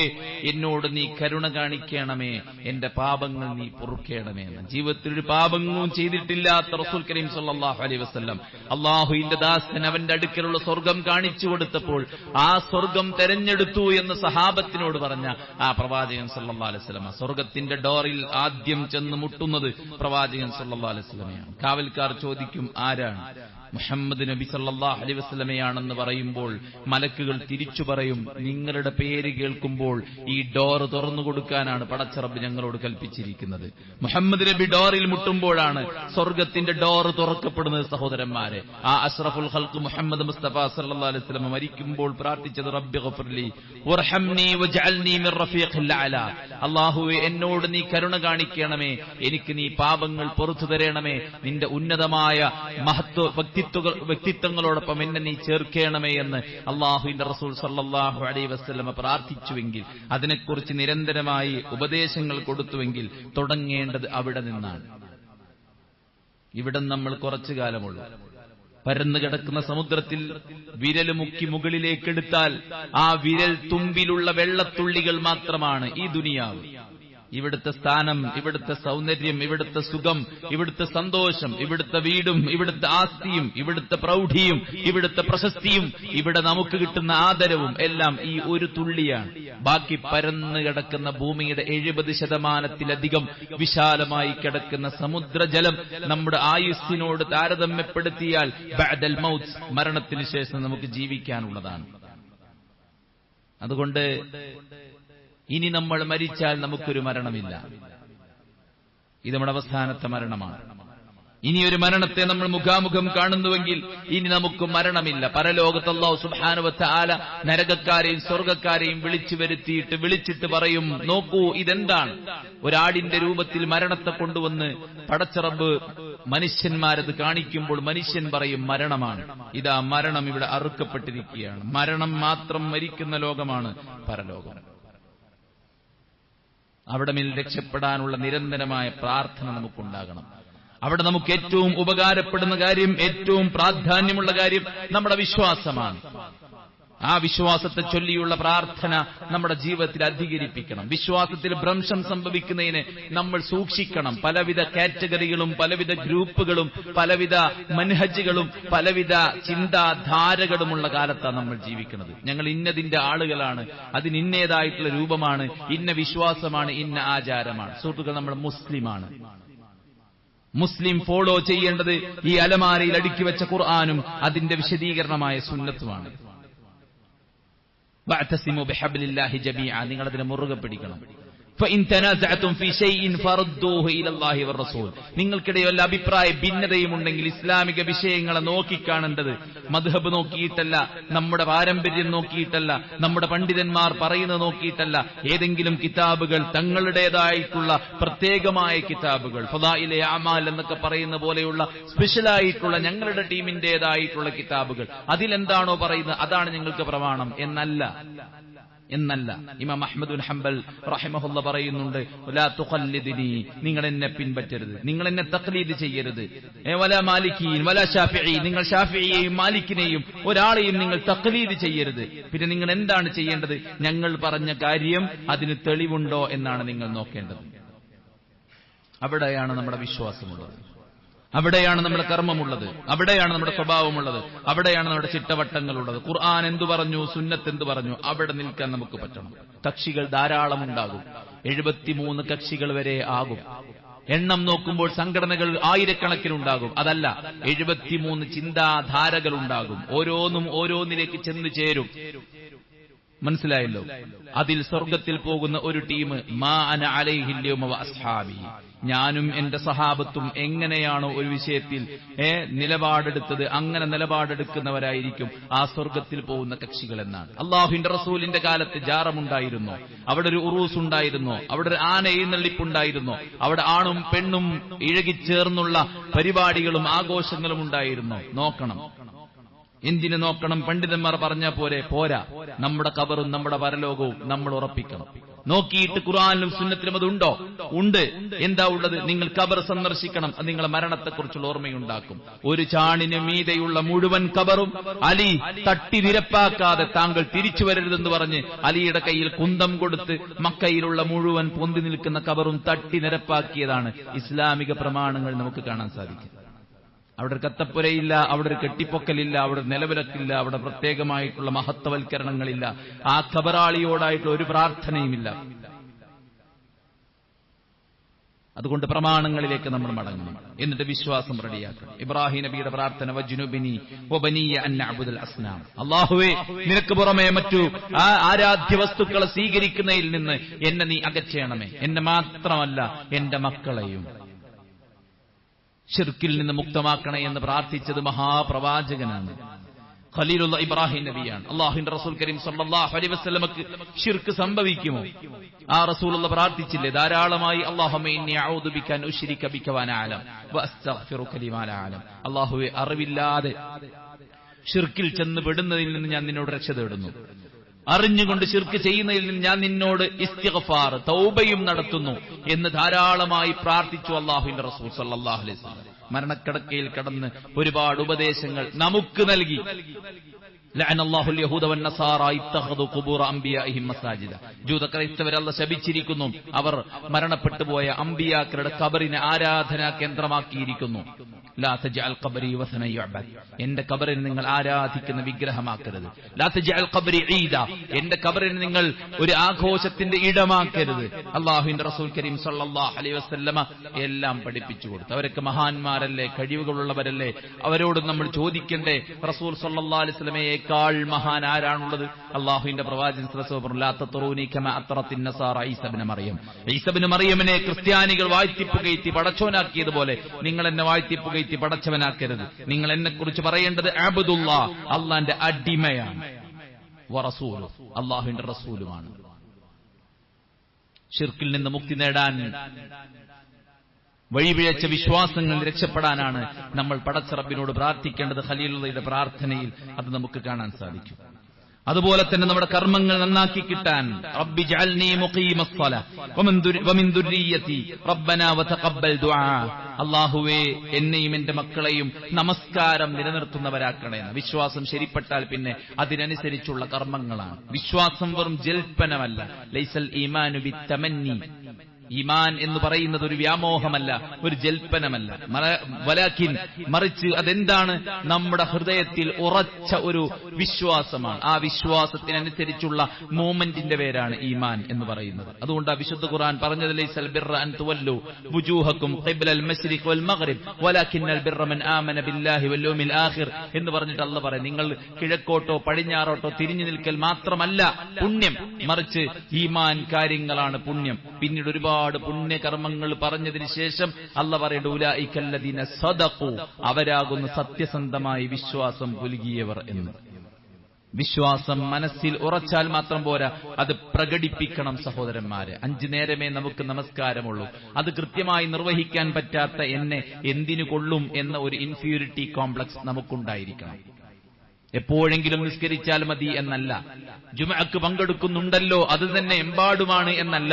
എന്നോട് നീ കരുണ കാണിക്കണമേ, എന്റെ പാപങ്ങൾ നീ പൊറുക്കണമേ എന്ന്. ജീവിതത്തിൽ ഒരു പാപങ്ങളും ചെയ്തിട്ടില്ലാത്ത റസൂൽ കരീം സല്ലല്ലാഹു അലൈഹി വസല്ലം അള്ളാഹുവിന്റെ ദാസൻ അവന്റെ അടുക്കലുള്ള സ്വർഗം കാണിച്ചു കൊടുത്തപ്പോൾ ആ സ്വർഗം തെരഞ്ഞെടുത്തു എന്ന് സഹാബത്തിനോട് പറഞ്ഞ ആ പ്രവാചകൻ സല്ലല്ലാഹു അലൈഹി വസല്ലം സ്വർഗത്തിന്റെ ഡോറിൽ ആദ്യം ചെന്ന് മുട്ടുന്നത് പ്രവാചകൻ സല്ലല്ലാഹു അലൈഹി വസല്ലമയാണ്. കാവൽക്കാർ ചോദിക്കും, ആരാണ്? മുഹമ്മദ് നബി സല്ലല്ലാഹു അലൈഹി വസല്ലമയാണെന്ന് പറയുമ്പോൾ മലക്കുകൾ തിരിച്ചു പറയും, നിങ്ങളുടെ പേര് കേൾക്കുമ്പോൾ ഈ ഡോർ തുറന്നു കൊടുക്കാനാണ് പടച്ച റബ്ബ് ഞങ്ങളോട് കൽപ്പിച്ചിരിക്കുന്നത്. മുഹമ്മദ് നബി ഡോറിൽ മുട്ടുമ്പോഴാണ് സ്വർഗത്തിന്റെ ഡോർ തുറക്കപ്പെടുന്നത്. സഹോദരന്മാരെ, ആ അഷ്റഫുൽ ഖൽഖ് മുഹമ്മദ് മുസ്തഫ സല്ലല്ലാഹു അലൈഹി വസല്ലം മരിക്കുമ്പോൾ പ്രാർത്ഥിച്ചത്, റബ്ബി ഗഫർലി വർഹംനി വജ്അൽനി മിർ റഫീഖിൽ അഅല. അല്ലാഹുവേ എന്നോട് നീ കരുണ കാണിക്കണമേ, എനിക്ക് നീ പാപങ്ങൾ പൊറുത്തു തരണമേ, നിന്റെ ഉന്നതമായ വ്യക്തിത്വങ്ങളോടൊപ്പം എന്നെ നീ ചേർക്കണമേ എന്ന് അള്ളാഹുവിന്റെ റസൂൽ സല്ലല്ലാഹു അലൈഹി വസല്ലം പ്രാർത്ഥിച്ചുവെങ്കിൽ, അതിനെക്കുറിച്ച് നിരന്തരമായി ഉപദേശങ്ങൾ കൊടുത്തുവെങ്കിൽ തുടങ്ങേണ്ടത് അവിടെ നിന്നാണ്. ഇവിടെ നമ്മൾ കുറച്ചു കാലമുള്ളൂ. പരന്നു കിടക്കുന്ന സമുദ്രത്തിൽ വിരൽ മുക്കി മുകളിലേക്കെടുത്താൽ ആ വിരൽ തുമ്പിലുള്ള വെള്ളത്തുള്ളികൾ മാത്രമാണ് ഈ ദുനിയാവ്. ഇവിടുത്തെ സ്ഥാനം, ഇവിടുത്തെ സൗന്ദര്യം, ഇവിടുത്തെ സുഖം, ഇവിടുത്തെ സന്തോഷം, ഇവിടുത്തെ വീടും, ഇവിടുത്തെ ആസ്തിയും, ഇവിടുത്തെ പ്രൗഢിയും, ഇവിടുത്തെ പ്രശസ്തിയും, ഇവിടെ നമുക്ക് കിട്ടുന്ന ആദരവും എല്ലാം ഈ ഒരു തുള്ളിയാണ്. ബാക്കി പരന്നു കിടക്കുന്ന ഭൂമിയുടെ 70% വിശാലമായി കിടക്കുന്ന സമുദ്രജലം നമ്മുടെ ആയുസ്സിനോട് താരതമ്യപ്പെടുത്തിയാൽ ബഅദൽ മൗത്ത്, മരണത്തിന് ശേഷം നമുക്ക് ജീവിക്കാനുള്ളതാണ്. അതുകൊണ്ട് ഇനി നമ്മൾ മരിച്ചാൽ നമുക്കൊരു മരണമില്ല. ഇത് നമ്മുടെ അവസാനത്തെ മരണമാണ്. ഇനിയൊരു മരണത്തെ നമ്മൾ മുഖാമുഖം കാണുന്നുവെങ്കിൽ ഇനി നമുക്ക് മരണമില്ല. പരലോകത്ത് അല്ലാഹു സുബ്ഹാനഹു വ തആല നരകക്കാരെയും സ്വർഗ്ഗക്കാരെയും വിളിച്ചിട്ട് പറയും, നോക്കൂ ഇതെന്താണ്? ഒരാടിന്റെ രൂപത്തിൽ മരണത്തെ കൊണ്ടുവന്ന് പടച്ച റബ്ബ് മനുഷ്യന്മാരത് കാണിക്കുമ്പോൾ മനുഷ്യൻ പറയും, മരണമാണ്. ഇതാ മരണം ഇവിടെ അറുക്കപ്പെട്ടിരിക്കുകയാണ്. മരണം മാത്രം മരിക്കുന്ന ലോകമാണ് പരലോകം. അവിടെ മേൽ രക്ഷപ്പെടാനുള്ള നിരന്തരമായ പ്രാർത്ഥന നമുക്കുണ്ടാകണം. അവിടെ നമുക്ക് ഏറ്റവും ഉപകാരപ്പെടുന്ന കാര്യം, ഏറ്റവും പ്രാധാന്യമുള്ള കാര്യം നമ്മുടെ വിശ്വാസമാണ്. ആ വിശ്വാസത്തെ ചൊല്ലിയുള്ള പ്രാർത്ഥന നമ്മുടെ ജീവിതത്തിൽ അധികരിപ്പിക്കണം. വിശ്വാസത്തിൽ ഭ്രംശം സംഭവിക്കുന്നതിനെ നമ്മൾ സൂക്ഷിക്കണം. പലവിധ കാറ്റഗറികളും പലവിധ ഗ്രൂപ്പുകളും പലവിധ മൻഹജുകളും പലവിധ ചിന്താധാരകളുമുള്ള കാലത്താണ് നമ്മൾ ജീവിക്കുന്നത്. ഞങ്ങൾ ഇന്നതിന്റെ ആളുകളാണ്, അതിന് ഇന്നേതായിട്ടുള്ള രൂപമാണ്, ഇന്ന വിശ്വാസമാണ്, ഇന്ന ആചാരമാണ്. സുഹൃത്തുക്കൾ, നമ്മൾ മുസ്ലിമാണ്. മുസ്ലിം ഫോളോ ചെയ്യേണ്ടത് ഈ അലമാരയിൽ അടുക്കി വെച്ച ഖുർആനും അതിന്റെ വിശദീകരണമായ സുന്നത്തുമാണ്. വഅതസിമു ബിഹബ്ലില്ലാഹി ജമീഅ, നിങ്ങൾ അതിനെ മുറുകെ പിടിക്കണം. ഫഇൻ തനാസഅതും ഫീ ശൈഇൻ ഫറദ്ദൂഹു ഇലല്ലാഹി വറസൂൽ. നിങ്ങൾക്കിടയിൽ വല്ല അഭിപ്രായ ഭിന്നതയും ഉണ്ടെങ്കിൽ ഇസ്ലാമിക വിഷയങ്ങളെ നോക്കിക്കാണേണ്ടത് മദ്ഹബ് നോക്കിയിട്ടല്ല, നമ്മുടെ പാരമ്പര്യം നോക്കിയിട്ടല്ല, നമ്മുടെ പണ്ഡിതന്മാർ പറയുന്നത് നോക്കിയിട്ടല്ല. ഏതെങ്കിലും കിതാബുകൾ, തങ്ങളുടേതായിട്ടുള്ള പ്രത്യേകമായ കിതാബുകൾ, ഫദായിലെ അമാൽ എന്നൊക്കെ പറയുന്ന പോലെയുള്ള സ്പെഷ്യലായിട്ടുള്ള ഞങ്ങളുടെ ടീമിന്റേതായിട്ടുള്ള കിതാബുകൾ, അതിലെന്താണോ പറയുന്നത് അതാണ് ഞങ്ങൾക്ക് പ്രമാണം എന്നല്ല. എന്നല്ല. ഇമാം അഹ്മദ് ബിൻ ഹംബൽ റഹിമഹുല്ലാഹ് പറയുന്നുണ്ട്, ലാ തുഖല്ലിദ്നി, നിങ്ങൾ എന്നെ പിൻപറ്റരുത്, നിങ്ങൾ എന്നെ തഖ്ലീദ് ചെയ്യരുത്. വലാ മാലിക്കീൻ വലാ ശാഫിഈ, നിങ്ങൾ ശാഫിഈയെയും മാലിക്കിനെയും ഒരാളെയും നിങ്ങൾ തഖ്ലീദ് ചെയ്യരുത്. പിന്നെ നിങ്ങൾ എന്താണ് ചെയ്യേണ്ടത്? ഞങ്ങൾ പറഞ്ഞ കാര്യം അതിന് തെളിവുണ്ടോ എന്നാണ് നിങ്ങൾ നോക്കേണ്ടത്. അവിടെയാണ് നമ്മുടെ വിശ്വാസമുള്ളത്, അവിടെയാണ് നമ്മുടെ കർമ്മമുള്ളത്, അവിടെയാണ് നമ്മുടെ സ്വഭാവമുള്ളത്, അവിടെയാണ് നമ്മുടെ ചിട്ടവട്ടങ്ങളുള്ളത്. ഖുർആൻ എന്തു പറഞ്ഞു, സുന്നത്ത് എന്തു പറഞ്ഞു, അവിടെ നിൽക്കാൻ നമുക്ക് പറ്റണം. കക്ഷികൾ ധാരാളം ഉണ്ടാകും, 73 കക്ഷികൾ വരെ ആകും. എണ്ണം നോക്കുമ്പോൾ സംഘടനകൾ ആയിരക്കണക്കിനുണ്ടാകും. അതല്ല, 73 ചിന്താധാരകൾ ഉണ്ടാകും. ഓരോന്നും ഓരോന്നിലേക്ക് ചെന്ന് ചേരും. മനസ്സിലായല്ലോ? അതിൽ സ്വർഗത്തിൽ പോകുന്ന ഒരു ടീം, മാ അന അലൈഹിൽ യൗമ വ അസ്ഹാബി, ഞാനും എന്റെ സഹാബത്തും എങ്ങനെയാണോ ഒരു വിഷയത്തിൽ നിലപാടെടുത്തത് അങ്ങനെ നിലപാടെടുക്കുന്നവരായിരിക്കും ആ സ്വർഗത്തിൽ പോകുന്ന കക്ഷികൾ എന്നാണ്. അള്ളാഹുവിന്റെ റസൂലിന്റെ കാലത്ത് ജാറമുണ്ടായിരുന്നു, അവിടെ ഒരു ഉറൂസ് ഉണ്ടായിരുന്നു, അവിടെ ഒരു ആന എഴുന്നള്ളിപ്പുണ്ടായിരുന്നു, അവിടെ ആണും പെണ്ണും ഇഴകിച്ചേർന്നുള്ള പരിപാടികളും ആഘോഷങ്ങളും ഉണ്ടായിരുന്നു. നോക്കണം, എന്തിനു നോക്കണം? പണ്ഡിതന്മാർ പറഞ്ഞ പോരാ, നമ്മുടെ ഖബറും നമ്മുടെ പരലോകവും നമ്മൾ ഉറപ്പിക്കണം. നോക്കിയിട്ട് ഖുർആനിലും സുന്നത്തിലും അതുണ്ടോ? ഉണ്ട്. എന്താ ഉള്ളത്? നിങ്ങൾ ഖബർ സന്ദർശിക്കണം, അത് നിങ്ങളെ മരണത്തെക്കുറിച്ചുള്ള ഓർമ്മയുണ്ടാക്കും. ഒരു ചാണിന് മീതെയുള്ള മുഴുവൻ ഖബറും അലി തട്ടി നിരപ്പാക്കാതെ താങ്കൾ തിരിച്ചു വരരുതെന്ന് പറഞ്ഞ് അലിയുടെ കയ്യിൽ കുന്തം കൊടുത്ത് മക്കയിലുള്ള മുഴുവൻ പൊന്തി നിൽക്കുന്ന ഖബറും തട്ടി നിരപ്പാക്കിയതാണ് ഇസ്ലാമിക പ്രമാണങ്ങൾ നമുക്ക് കാണാൻ സാധിക്കും. അവിടെ ഒരു കത്തപ്പുരയില്ല, അവിടെ ഒരു കെട്ടിപ്പൊക്കലില്ല, അവിടെ നിലവിലക്കില്ല, അവിടെ പ്രത്യേകമായിട്ടുള്ള മഹത്വവൽക്കരണങ്ങളില്ല, ആ ഖബറാളിയോടായിട്ടുള്ള ഒരു പ്രാർത്ഥനയുമില്ല. അതുകൊണ്ട് പ്രമാണങ്ങളിലേക്ക് നമ്മൾ മടങ്ങണം, എന്നിട്ട് വിശ്വാസം റെഡിയാക്കണം. ഇബ്രാഹിം നബിയുടെ പ്രാർത്ഥന, വജ്നുബിനി വബനിയ അൻ നഅ്ബുദൽ അസ്നാം, അല്ലാഹുവേ നിനക്ക് പുറമെ മറ്റു ആരാധ്യ വസ്തുക്കളെ സ്വീകരിക്കുന്നതിൽ നിന്ന് എന്നെ നീ അകറ്റണമേ, എന്നെ മാത്രമല്ല എന്റെ മക്കളെയും ശിർക്കിൽ നിന്ന് മുക്തമാക്കണേ എന്ന് പ്രാർത്ഥിച്ചത് മഹാപ്രവാചകനാണ്, ഖലീലുല്ലാഹ് ഇബ്രാഹിം നബിയാണ്. അല്ലാഹുവിന്റെ റസൂൽ കരീം സല്ലല്ലാഹു അലൈഹി വസല്ലമക്ക് ശിർക്ക് സംഭവിക്കുമോ? ആ റസൂലുള്ള പ്രാർത്ഥിച്ചില്ലേ ധാരാളമായി? അല്ലാഹുമ്മ ഇന്നി അഊദു ബിക അൻ ഉശ്രിക ബിക വഅന അഅലം വഅസ്തഗ്ഫിറുക ലിമാ ലാ അഅലം, അല്ലാഹുവേ അറിവില്ലാതെ ശിർക്കിൽ ചെന്ന് പെടുന്നതിൽ നിന്ന് ഞാൻ നിന്നോട് രക്ഷ തേടുന്നു, അറിഞ്ഞുകൊണ്ട് ശിർക്ക് ചെയ്യുന്നതിൽ നിന്ന് ഞാൻ നിന്നോട് ഇസ്തിഗ്ഫാർ തൗബയും നടത്തുന്നു എന്ന് ധാരാളമായി പ്രാർത്ഥിച്ചു അല്ലാഹുവിന്റെ റസൂൽ സല്ലല്ലാഹു അലൈഹി വസല്ലം. മരണക്കിടക്കയിൽ കടന്ന് ഒരുപാട് ഉപദേശങ്ങൾ നമുക്ക് നൽകി. ലഅനല്ലാഹുൽ യഹൂദ വന്നസാറ ഇത്തഖദു ഖുബൂറ അംബിയാഇഹിം മസാജിദ, ജൂത ക്രൈസ്തവരെ അല്ലാഹു ശപിച്ചിരിക്കുന്നു, അവർ മരണപ്പെട്ടു പോയ അംബിയാക്കളുടെ ഖബറിനെ ആരാധനാ കേന്ദ്രമാക്കിയിരിക്കുന്നു. ലാ തജ്അൽ ഖബരി വസന യുഅബദ്, എന്റെ ഖബറിനെ നിങ്ങൾ ആരാധിക്കുന്ന വിഗ്രഹമാക്കരുത്. ലാ തജ്അൽ ഖബരി ഈദ, എന്റെ ഖബറിനെ നിങ്ങൾ ഒരു ആഘോഷത്തിന്റെ ഇടമാക്കരുത്. അല്ലാഹുവിന്റെ റസൂൽ കരീം സല്ലല്ലാഹു അലൈഹി വസല്ലമ എല്ലാം പഠിപ്പിച്ചു കൊടുത്തു. അവരൊക്കെ മഹാന്മാരല്ലേ, കഴിവുകളുള്ളവരല്ലേ, അവരോട് നമ്മൾ ചോദിക്കണ്ടേ? റസൂൽ സല്ലല്ലാഹു അലൈഹി വസല്ലമയേക്കാൾ മഹാൻ ആരാണുള്ളത്? അല്ലാഹുവിന്റെ പ്രവാചകൻ സല്ലല്ലാഹു അലൈഹി വസല്ലം, ലാ തത്റൂനി കമാ അത്റത്തിൻ നസാറ ഈസ ഇബ്നു മറിയം, ഈസ ഇബ്നു മറിയമിനെ ക്രിസ്ത്യാനികൾ വാഴ്ത്തിപ്പുകയറ്റി പടച്ചോനാക്കിയതുപോലെ നിങ്ങൾ എന്നെ വാഴ്ത്തിപ്പുകയറ്റി പടച്ചവനാക്കരുത്. നിങ്ങൾ എന്നെക്കുറിച്ച് പറയേണ്ടത് അബ്ദുല്ലാഹ്, അല്ലാഹുവിന്റെ അടിമയാണ്, വറസൂലു, അല്ലാഹുവിന്റെ റസൂലുമാണ്. ശിർക്കിൽ നിന്ന് മുക്തി നേടാൻ, വഴിപിഴച്ച വിശ്വാസങ്ങളിൽ രക്ഷപ്പെടാനാണ് നമ്മൾ പടച്ച റബ്ബിനോട് പ്രാർത്ഥിക്കേണ്ടത്. ഖലീലുള്ളാഹിയുടെ പ്രാർത്ഥനയിൽ അത് നമുക്ക് കാണാൻ സാധിക്കും. അതുപോലെ തന്നെ നമ്മുടെ കർമ്മങ്ങൾ നന്നാക്കി കിട്ടാൻ, റബ്ബി ജഅൽനി മുഖീമസ്സലാ വമിൻ ദുർരിയ്യതി റബ്ബനാ വതഖബ്ബൽ ദുആ, അല്ലാഹുവേ എന്നെയും എന്റെ മക്കളെയും നമസ്കാരം നിലനിർത്തുന്നവരാക്കണേ. വിശ്വാസം ശരിപ്പെട്ടാൽ പിന്നെ അതിനനുസരിച്ചുള്ള കർമ്മങ്ങളാണ്. വിശ്വാസം വെറും ജൽപ്പനമല്ല. ലൈസൽ ഈമാനു ബിത്തമന്നി, ഈമാൻ എന്ന് പറയുന്നത് ഒരു വ്യാമോഹമല്ല, ഒരു ജൽപ്പനമല്ല. വലാകിൻ, മറിച്ച് അതെന്താണ്? നമ്മുടെ ഹൃദയത്തിൽ ഉറച്ച ഒരു വിശ്വാസമാണ്. ആ വിശ്വാസത്തിനനുസരിച്ചുള്ള മൂവ്മെന്റിന്റെ പേരാണ് ഈമാൻ എന്ന് പറയുന്നത്. അതുകൊണ്ട് ആ വിശുദ്ധ ഖുർആൻ പറഞ്ഞത്, ലൈസൽ ബിർറ അൻ തുവല്ലു വുജൂഹക്കും ഖിബ്ലൽ മശ്രിഖ് വൽ മഗ്രിബ് വലാകിന്നൽ ബിർറ മൻ ആമന ബില്ലാഹി വൽ യൗമിൽ ആഖിർ എന്ന് പറഞ്ഞിട്ട് അല്ലാഹു പറയും, നിങ്ങൾ കിഴക്കോട്ടോ പടിഞ്ഞാറോട്ടോ തിരിഞ്ഞു നിൽക്കൽ മാത്രമല്ല പുണ്യം, മറിച്ച് ഈമാൻ കാര്യങ്ങളാണ് പുണ്യം. പിന്നീട് ഒരുപാട് പുണ്യകർമ്മങ്ങൾ പറഞ്ഞതിന് ശേഷം അല്ലാഹു പറയുന്നു, ഉലൈകല്ലദീന സദഖു, അവരാകുന്ന സത്യസന്ധമായി വിശ്വാസം പുലുകിയവർ എന്ന്. വിശ്വാസം മനസ്സിൽ ഉറച്ചാൽ മാത്രം പോരാ, അത് പ്രകടിപ്പിക്കണം സഹോദരന്മാരെ. 5 നേരമേ നമുക്ക് നമസ്കാരമുള്ളൂ, അത് കൃത്യമായി നിർവഹിക്കാൻ പറ്റാത്ത എന്നെ എന്തിനു കൊള്ളും എന്ന ഒരു ഇൻഫീരിയോറിറ്റി കോംപ്ലക്സ് നമുക്കുണ്ടായിരിക്കണം. എപ്പോഴെങ്കിലും നിസ്കരിച്ചാൽ മതി എന്നല്ല, ജുമഅക്ക് പങ്കെടുക്കുന്നുണ്ടല്ലോ അത് തന്നെ എമ്പാടുമാണ് എന്നല്ല.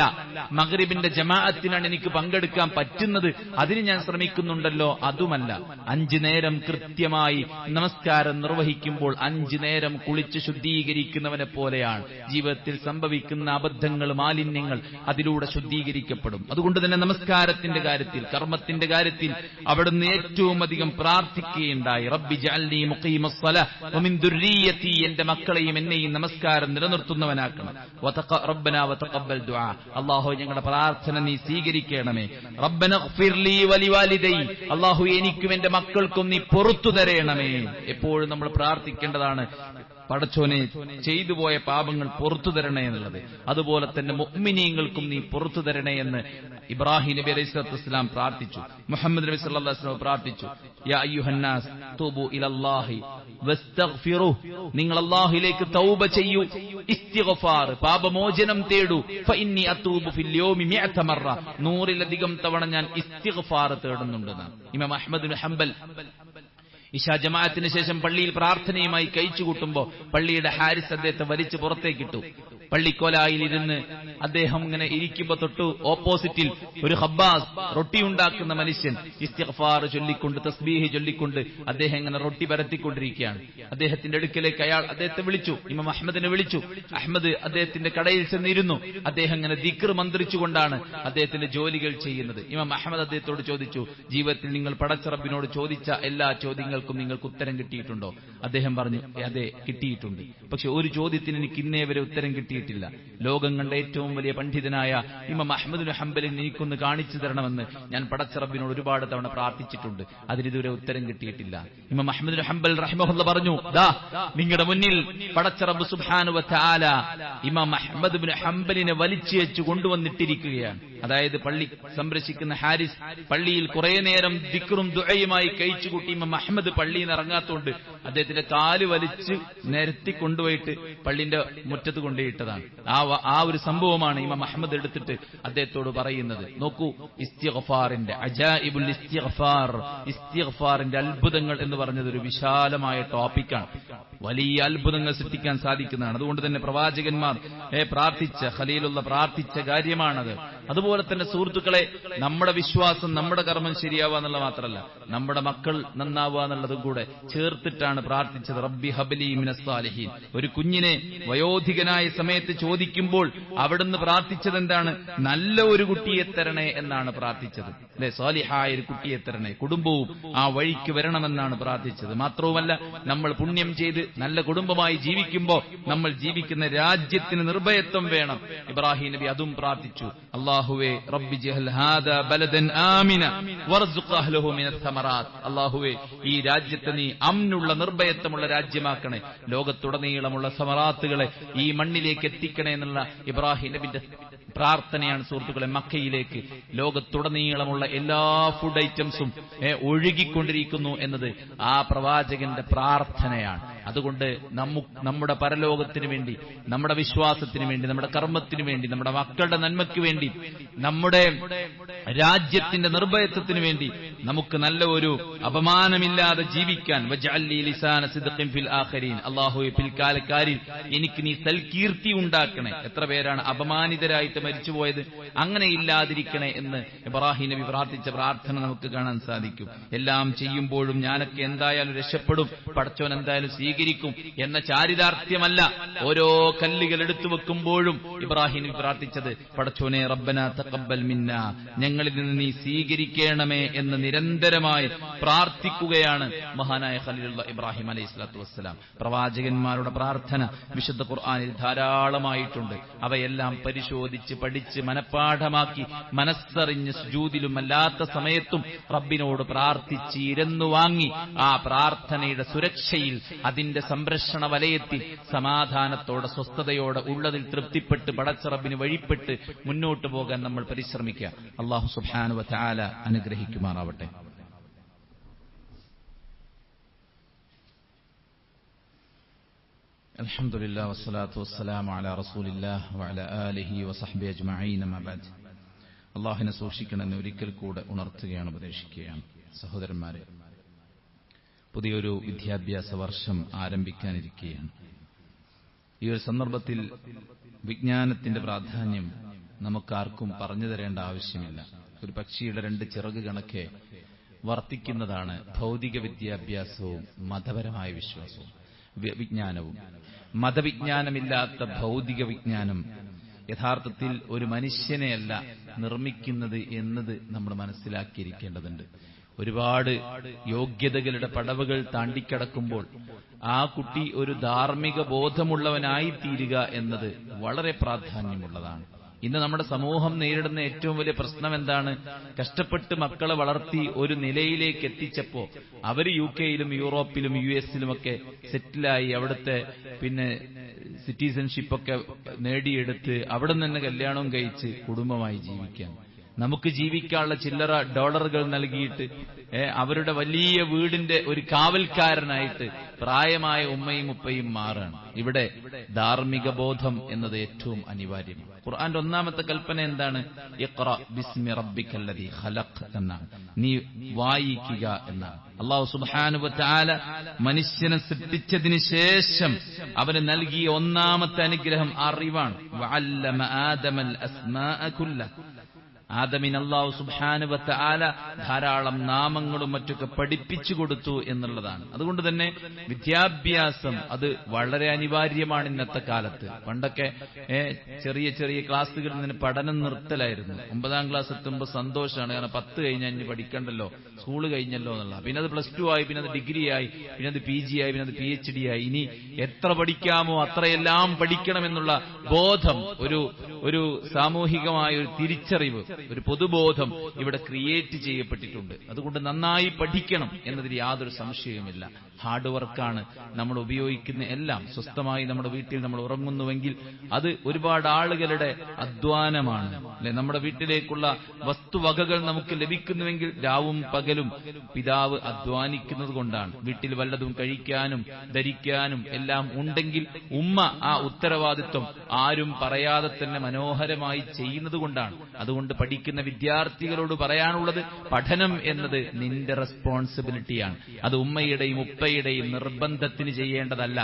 മഗ്രിബിന്റെ ജമാഅത്തിനാണ് എനിക്ക് പങ്കെടുക്കാൻ പറ്റുന്നത്, അതിന് ഞാൻ ശ്രമിക്കുന്നുണ്ടല്ലോ അതുമല്ല. 5 നേരം കൃത്യമായി നമസ്കാരം നിർവഹിക്കുമ്പോൾ 5 നേരം കുളിച്ച് ശുദ്ധീകരിക്കുന്നവനെ പോലെയാണ് ജീവിതത്തിൽ സംഭവിക്കുന്ന അബദ്ധങ്ങൾ, മാലിന്യങ്ങൾ അതിലൂടെ ശുദ്ധീകരിക്കപ്പെടും. അതുകൊണ്ട് തന്നെ നമസ്കാരത്തിന്റെ കാര്യത്തിൽ, കർമ്മത്തിന്റെ കാര്യത്തിൽ അവിടുന്ന് ഏറ്റവും അധികം പ്രാർത്ഥിക്കുകയുണ്ടായി. റബ്ബി ജഅൽനി മുഖീമസ്സലാ വമിൻ ദുർരിയതി, എന്റെ മക്കളെയും എന്നെയും നമസ്കാരം നിലനിർത്തുന്നവനാക്കണം. റബ്ബനാ വതഖബ്ബൽ ദുആ, അല്ലാഹു ഞങ്ങളുടെ പ്രാർത്ഥന നീ സ്വീകരിക്കണമേ. റബ്ബന ഗ്ഫിർ ലീ വലിവാലിദൈ, അല്ലാഹു എനിക്കും എന്റെ മക്കൾക്കും നീ പുറത്തു തരേണമേ. എപ്പോഴും നമ്മൾ പ്രാർത്ഥിക്കേണ്ടതാണ് പടച്ചോനെ ചെയ്തു പോയ പാപങ്ങൾ പുറത്തു തരണേ എന്നുള്ളത്. അതുപോലെ തന്നെ മുഅ്മിനീങ്ങൾക്കും നീ പുറത്തു തരണേ എന്ന് ഇബ്രാഹിം നബി അലൈഹി സ്വലാത്തു വസ്സലാം പ്രാർത്ഥിച്ചു. മുഹമ്മദ് നബി സല്ലല്ലാഹു അലൈഹി വസല്ലം പ്രാർത്ഥിച്ചു, യാ അയ്യുഹന്നാസ് തൂബു ഇലല്ലാഹി വസ്തഗ്ഫിറുഹു, നിങ്ങൾ അല്ലാഹുവിലേക്ക് തൗബ ചെയ്യൂ, ഇസ്തിഗ്ഫാർ പാപമോചനം തേടൂ. ഫഇന്നി അതൂബു ഫിൽ യൗമി 100 മറ, 100-ലധികം തവണ ഞാൻ ഇസ്തിഗ്ഫാർ തേടുന്നുണ്ടെന്ന് ഇമാം അഹ്മദ് ബിൻ ഹംബൽ ഇശാ ജമാഅത്തിന് ശേഷം പള്ളിയിൽ പ്രാർത്ഥനയുമായി കഴിച്ചുകൂട്ടുമ്പോൾ പള്ളിയുടെ ഹാരിസ് അദ്ദേഹത്തെ വലിച്ചു പുറത്തേക്കിട്ടു. പള്ളിക്കോലായിലിരുന്ന് അദ്ദേഹം ഇങ്ങനെ ഇരിക്കുമ്പോ തൊട്ടു ഓപ്പോസിറ്റിൽ ഒരു ഹബ്ബാസ് റൊട്ടി ഉണ്ടാക്കുന്ന മനുഷ്യൻ ഇസ്തിഗ്ഫാർ ചൊല്ലിക്കൊണ്ട്, തസ്ബീഹ് ചൊല്ലിക്കൊണ്ട് അദ്ദേഹം ഇങ്ങനെ റൊട്ടി പരത്തിക്കൊണ്ടിരിക്കുകയാണ്. അദ്ദേഹത്തിന്റെ അടുക്കലേക്ക് അദ്ദേഹത്തെ വിളിച്ചു, ഇമാം അഹ്മദിനെ വിളിച്ചു. അഹ്മദ് അദ്ദേഹത്തിന്റെ കടയിൽ ചെന്നിരുന്നു. അദ്ദേഹം ഇങ്ങനെ ദിക്ർ മന്ത്രിച്ചുകൊണ്ടാണ് അദ്ദേഹത്തിന്റെ ജോലികൾ ചെയ്യുന്നത്. ഇമാം അഹ്മദ് അദ്ദേഹത്തോട് ചോദിച്ചു, ജീവിതത്തിൽ നിങ്ങൾ പടച്ച റബ്ബിനോട് ചോദിച്ച എല്ലാ ചോദ്യങ്ങൾക്കും നിങ്ങൾക്ക് ഉത്തരം കിട്ടിയിട്ടുണ്ടോ? അദ്ദേഹം പറഞ്ഞു, അതെ കിട്ടിയിട്ടുണ്ട്. പക്ഷെ ഒരു ചോദ്യത്തിന് എനിക്ക് ഇന്നേ വരെ ഉത്തരം കിട്ടിയിട്ടില്ല. ലോകം കണ്ട ഏറ്റവും വലിയ പണ്ഡിതനായ ഇമാം അഹ്മദ് ബിൻ ഹംബലിനെ എനിക്കൊന്ന് കാണിച്ചു തരണമെന്ന് ഞാൻ പടച്ച റബ്ബിനോട് ഒരുപാട് തവണ പ്രാർത്ഥിച്ചിട്ടുണ്ട്, അതിനിതുവരെ ഉത്തരം കിട്ടിയിട്ടില്ല. ഇമാം അഹ്മദ് ബിൻ ഹംബൽ റഹിമഹുല്ലാഹ് പറഞ്ഞു, ദാ നിങ്ങളുടെ മുന്നിൽ പടച്ച റബ്ബ് സുബ്ഹാനഹു വ തആല ഇമാം അഹ്മദ് ബിൻ ഹംബലിനെ വലിച്ചു വെച്ച് കൊണ്ടുവന്നിട്ടിരിക്കുകയാണ്. അതായത് പള്ളി സംരക്ഷിക്കുന്ന ഹാരിസ് പള്ളിയിൽ കുറെ നേരം ദിക്റും ദുആയുമായി കഴിച്ചുകൂട്ടി ഇമാം അഹ്മദ് പള്ളിയിൽ നിന്ന് ഇറങ്ങാത്തോണ്ട് അദ്ദേഹത്തിന്റെ കാല് വലിച്ച് നിരത്തി കൊണ്ടുപോയിട്ട് പള്ളിന്റെ മുറ്റത്ത് കൊണ്ടുപോയിട്ടതാണ്. ആ ഒരു സംഭവമാണ് ഇമാം അഹ്മദ് എടുത്തിട്ട് അദ്ദേഹത്തോട് പറയുന്നത്. നോക്കൂ, ഇസ്തിഗ്ഫാറിന്റെ അജായിബുൽ ഇസ്തിഗ്ഫാർ, ഇസ്തിഗ്ഫാറിന്റെ അത്ഭുതങ്ങൾ എന്ന് പറഞ്ഞത് ഒരു വിശാലമായ ടോപ്പിക്കാണ്. വലിയ അത്ഭുതങ്ങൾ സൃഷ്ടിക്കാൻ സാധിക്കുന്നതാണ്. അതുകൊണ്ട് തന്നെ പ്രവാചകന്മാർ പ്രാർത്ഥിച്ച, ഖലീലുള്ള പ്രാർത്ഥിച്ച കാര്യമാണത്. അതുപോലെ തന്നെ സുഹൃത്തുക്കളെ, നമ്മുടെ വിശ്വാസം, നമ്മുടെ കർമ്മം ശരിയാവുക എന്നുള്ള മാത്രമല്ല, നമ്മുടെ മക്കൾ നന്നാവുക എന്നുള്ളതും കൂടെ ചേർത്തിട്ടാണ് പ്രാർത്ഥിച്ചത്. റബ്ബി ഹബ്ലി മിനസ് സാലിഹീൻ. ഒരു കുഞ്ഞിനെ വയോധികനായ സമയത്ത് ചോദിക്കുമ്പോൾ അവിടുന്ന് പ്രാർത്ഥിച്ചത് എന്താണ്? നല്ല ഒരു കുട്ടിയെ തരണേ എന്നാണ് പ്രാർത്ഥിച്ചത്. അല്ലെ, സാലിഹായ ഒരു കുട്ടിയെ തരണേ, കുടുംബവും ആ വഴിക്ക് വരണമെന്നാണ് പ്രാർത്ഥിച്ചത്. മാത്രവുമല്ല, നമ്മൾ പുണ്യം ചെയ്ത് നല്ല കുടുംബമായി ജീവിക്കുമ്പോൾ നമ്മൾ ജീവിക്കുന്ന രാജ്യത്തിന് നിർഭയത്വം വേണം. ഇബ്രാഹിം നബി അതും പ്രാർത്ഥിച്ചു. അല്ലാഹുവേ റബ്ബി ജഅൽ ഹാദാ ബലദൻ ആമിന വർസുഖ് അഹ്ലഹു മിനസ് സമറാത്ത്. അല്ലാഹുവേ ഈ രാജ്യത്തെ നീ അമ്നുള്ള നിർഭയത്വമുള്ള രാജ്യമാക്കണേ, ലോകത്തുടനീളമുള്ള സമറാത്തുകളെ ഈ മണ്ണിലേക്ക് എത്തിക്കണേ എന്നുള്ള ഇബ്രാഹിം നബിന്റെ പ്രാർത്ഥനയാണ് സുഹൃത്തുക്കളെ. മക്കയിലേക്ക് ലോകത്തുടനീളമുള്ള എല്ലാ ഫുഡ് ഐറ്റംസും ഒഴുകിക്കൊണ്ടിരിക്കുന്നു എന്നത് ആ പ്രവാചകന്റെ പ്രാർത്ഥനയാണ്. അതുകൊണ്ട് നമ്മുടെ പരലോകത്തിന് വേണ്ടി, നമ്മുടെ വിശ്വാസത്തിന് വേണ്ടി, നമ്മുടെ കർമ്മത്തിന് വേണ്ടി, നമ്മുടെ മക്കളുടെ നന്മയ്ക്ക് വേണ്ടി, നമ്മുടെ രാജ്യത്തിന്റെ നിർഭയത്വത്തിന് വേണ്ടി നമുക്ക് നല്ല ഒരു അപമാനമില്ലാതെ ജീവിക്കാൻ വജഅല്ലി ലിസാന സിദ്ഖിൻ ഫിൽ ആഖിരീൻ. അല്ലാഹുവേ പിൽക്കാലക്കാരിൽ എനിക്ക് നീ സൽകീർത്തി ഉണ്ടാക്കണേ. എത്ര പേരാണ് അപമാനിതരായിട്ട് മരിച്ചുപോയത്? അങ്ങനെ ഇല്ലാതിരിക്കണേ എന്ന് ഇബ്രാഹിം നബി പ്രാർത്ഥിച്ച പ്രാർത്ഥന നമുക്ക് കാണാൻ സാധിക്കും. എല്ലാം ചെയ്യുമ്പോഴും ഞാനൊക്കെ എന്തായാലും രക്ഷപ്പെടും, പടച്ചോൻ എന്തായാലും സ്വീകരിക്കും എന്ന ചാരിതാർത്ഥ്യമല്ല. ഓരോ കല്ലുകൾ എടുത്തു വെക്കുമ്പോഴും ഇബ്രാഹിം നബി പ്രാർത്ഥിച്ചത് പടച്ചോനെ റബ്ബനാ തഖബ്ബൽ മിന്നാ, ഞങ്ങളിൽ നിന്ന് നീ സ്വീകരിക്കണമേ എന്ന് നിരന്തരമായി പ്രാർത്ഥിക്കുകയാണ് മഹാനായ ഖലീലുള്ളാഹ് ഇബ്രാഹിം അലൈഹിസ്സലാത്തു വസ്സലാം. പ്രവാചകന്മാരുടെ പ്രാർത്ഥന വിശുദ്ധ ഖുർആനിൽ ധാരാളമായിട്ടുണ്ട്. അവയെല്ലാം പരിശോധിച്ച് പഠിച്ച് മനഃപ്പാഠമാക്കി മനസ്സറിഞ്ഞ് സുജൂദിലും അല്ലാത്ത സമയത്തും റബ്ബിനോട് പ്രാർത്ഥിച്ച് ഇരന്നു വാങ്ങി ആ പ്രാർത്ഥനയുടെ സുരക്ഷയിൽ, അതിന്റെ സംരക്ഷണ വലയത്തിൽ സമാധാനത്തോടെ സ്വസ്ഥതയോടെ ഉള്ളതിൽ തൃപ്തിപ്പെട്ട് പടച്ച റബ്ബിന് വഴിപ്പെട്ട് മുന്നോട്ട് പോകാൻ നമ്മൾ പരിശ്രമിക്കുക. അല്ലാഹു സുബ്ഹാനഹു വ തആല അനുഗ്രഹിക്കുമാറാവട്ടെ. അൽഹംദുലില്ലാഹി വസ്സലാത്തു വസ്സലാമു അലാ റസൂലില്ലാഹി വഅലാ ആലിഹി വസഹ്ബിഹി അജ്മഈൻ. അമ്മാ ബഅദ്. അല്ലാഹുവിനെ സൂക്ഷിക്കണമെന്ന് ഒരിക്കൽ കൂടെ ഉണർത്തുകയാണ്, ഉപദേശിക്കുകയാണ്. സഹോദരന്മാരെ, പുതിയൊരു വിദ്യാഭ്യാസ വർഷം ആരംഭിക്കാനിരിക്കുകയാണ്. ഈ ഒരു സന്ദർഭത്തിൽ വിജ്ഞാനത്തിന്റെ പ്രാധാന്യം നമുക്കാർക്കും പറഞ്ഞു തരേണ്ട ആവശ്യമില്ല. ഒരു പക്ഷിയുടെ 2 ചിറക് കണക്കെ വർത്തിക്കുന്നതാണ് ഭൗതിക വിദ്യാഭ്യാസവും മതപരമായ വിശ്വാസവും വിജ്ഞാനവും. മതവിജ്ഞാനമില്ലാത്ത ഭൗതിക വിജ്ഞാനം യഥാർത്ഥത്തിൽ ഒരു മനുഷ്യനെയല്ല നിർമ്മിക്കുന്നത് എന്നത് നമ്മൾ മനസ്സിലാക്കിയിരിക്കേണ്ടതുണ്ട്. ഒരുപാട് യോഗ്യതകളുടെ പടവുകൾ താണ്ടിക്കടക്കുമ്പോൾ ആ കുട്ടി ഒരു ധാർമ്മിക ബോധമുള്ളവനായി തീരുക എന്നത് വളരെ പ്രാധാന്യമുള്ളതാണ്. ഇന്ന് നമ്മുടെ സമൂഹം നേരിടുന്ന ഏറ്റവും വലിയ പ്രശ്നം എന്താണ്? കഷ്ടപ്പെട്ട് മക്കളെ വളർത്തി ഒരു നിലയിലേക്ക് എത്തിച്ചപ്പോ അവർ UK-യിലും യൂറോപ്പിലും US-ലുമൊക്കെ സെറ്റിലായി അവിടുത്തെ സിറ്റിസൺഷിപ്പൊക്കെ നേടിയെടുത്ത് അവിടെ നിന്ന് കല്യാണവും കഴിച്ച് കുടുംബമായി ജീവിക്കാൻ, നമുക്ക് ജീവിക്കാനുള്ള ചില്ലറ ഡോളറുകൾ നൽകിയിട്ട് അവരുടെ വലിയ വീടിന്റെ ഒരു കാവൽക്കാരനായിട്ട് പ്രായമായ ഉമ്മയും ഉപ്പയും മാറാണ്. ഇവിടെ ധാർമ്മിക ബോധം എന്നത് ഏറ്റവും അനിവാര്യമാണ്. ഖുർആന്റെ 1-ാമത്തെ കൽപ്പന എന്താണ്? ഇഖ്റ ബിസ്മി റബ്ബിക്കല്ലദീ ഖലഖ് എന്നാണ്. നീ വായിക്കുക എന്നാണ്. അല്ലാഹു സുബ്ഹാനഹു വ തആല മനുഷ്യനെ സൃഷ്ടിച്ചതിന് ശേഷം അവന് നൽകിയ 1-ാമത്തെ അനുഗ്രഹം അറിവാണ്. വഅല്ലമ ആദമൽ അസ്മാഅ കുല്ലഹ. ആദമിന് അല്ലാഹു സുബ്ഹാനഹു വ തആല ധാരാളം നാമങ്ങളും മറ്റൊക്കെ പഠിപ്പിച്ചു കൊടുത്തു എന്നുള്ളതാണ്. അതുകൊണ്ട് തന്നെ വിദ്യാഭ്യാസം അത് വളരെ അനിവാര്യമാണ് ഇന്നത്തെ കാലത്ത്. പണ്ടൊക്കെ ചെറിയ ചെറിയ ക്ലാസ്സുകളിൽ നിന്ന് പഠനം നിർത്തലായിരുന്നു. 9-ാം ക്ലാസ് എത്തുമ്പോൾ സന്തോഷമാണ്, കാരണം 10 കഴിഞ്ഞാൽ ഇനി പഠിക്കണ്ടല്ലോ, സ്കൂൾ കഴിഞ്ഞല്ലോ എന്നുള്ള. പിന്നെ അത് +2 ആയി, പിന്നെ അത് ഡിഗ്രി ആയി, പിന്നെ അത് PG ആയി, പിന്നെ അത് PhD ആയി. ഇനി എത്ര പഠിക്കാമോ അത്രയെല്ലാം പഠിക്കണമെന്നുള്ള ബോധം, ഒരു സാമൂഹികമായ ഒരു തിരിച്ചറിവ്, ഒരു പൊതുബോധം ഇവിടെ ക്രിയേറ്റ് ചെയ്യപ്പെട്ടിട്ടുണ്ട്. അതുകൊണ്ട് നന്നായി പഠിക്കണം എന്നതിൽ യാതൊരു സംശയവുമില്ല. ഹാർഡ് വർക്കാണ് നമ്മൾ ഉപയോഗിക്കുന്ന എല്ലാം. സ്വസ്ഥമായി നമ്മുടെ വീട്ടിൽ നമ്മൾ ഉറങ്ങുന്നുവെങ്കിൽ അത് ഒരുപാട് ആളുകളുടെ അധ്വാനമാണ് അല്ലെ. നമ്മുടെ വീട്ടിലേക്കുള്ള വസ്തുവകകൾ നമുക്ക് ലഭിക്കുന്നുവെങ്കിൽ രാവും പകലും പിതാവ് അധ്വാനിക്കുന്നത് കൊണ്ടാണ്. വീട്ടിൽ വല്ലതും കഴിക്കാനും ധരിക്കാനും എല്ലാം ഉണ്ടെങ്കിൽ ഉമ്മ ആ ഉത്തരവാദിത്വം ആരും പറയാതെ തന്നെ മനോഹരമായി ചെയ്യുന്നത് കൊണ്ടാണ്. അതുകൊണ്ട് പഠിക്കുന്ന വിദ്യാർത്ഥികളോട് പറയാനുള്ളത്, പഠനം എന്നത് നിന്റെ റെസ്പോൺസിബിലിറ്റിയാണ്. അത് ഉമ്മയുടെയും ഉപ്പയുടെയും നിർബന്ധത്തിന് ചെയ്യേണ്ടതല്ല.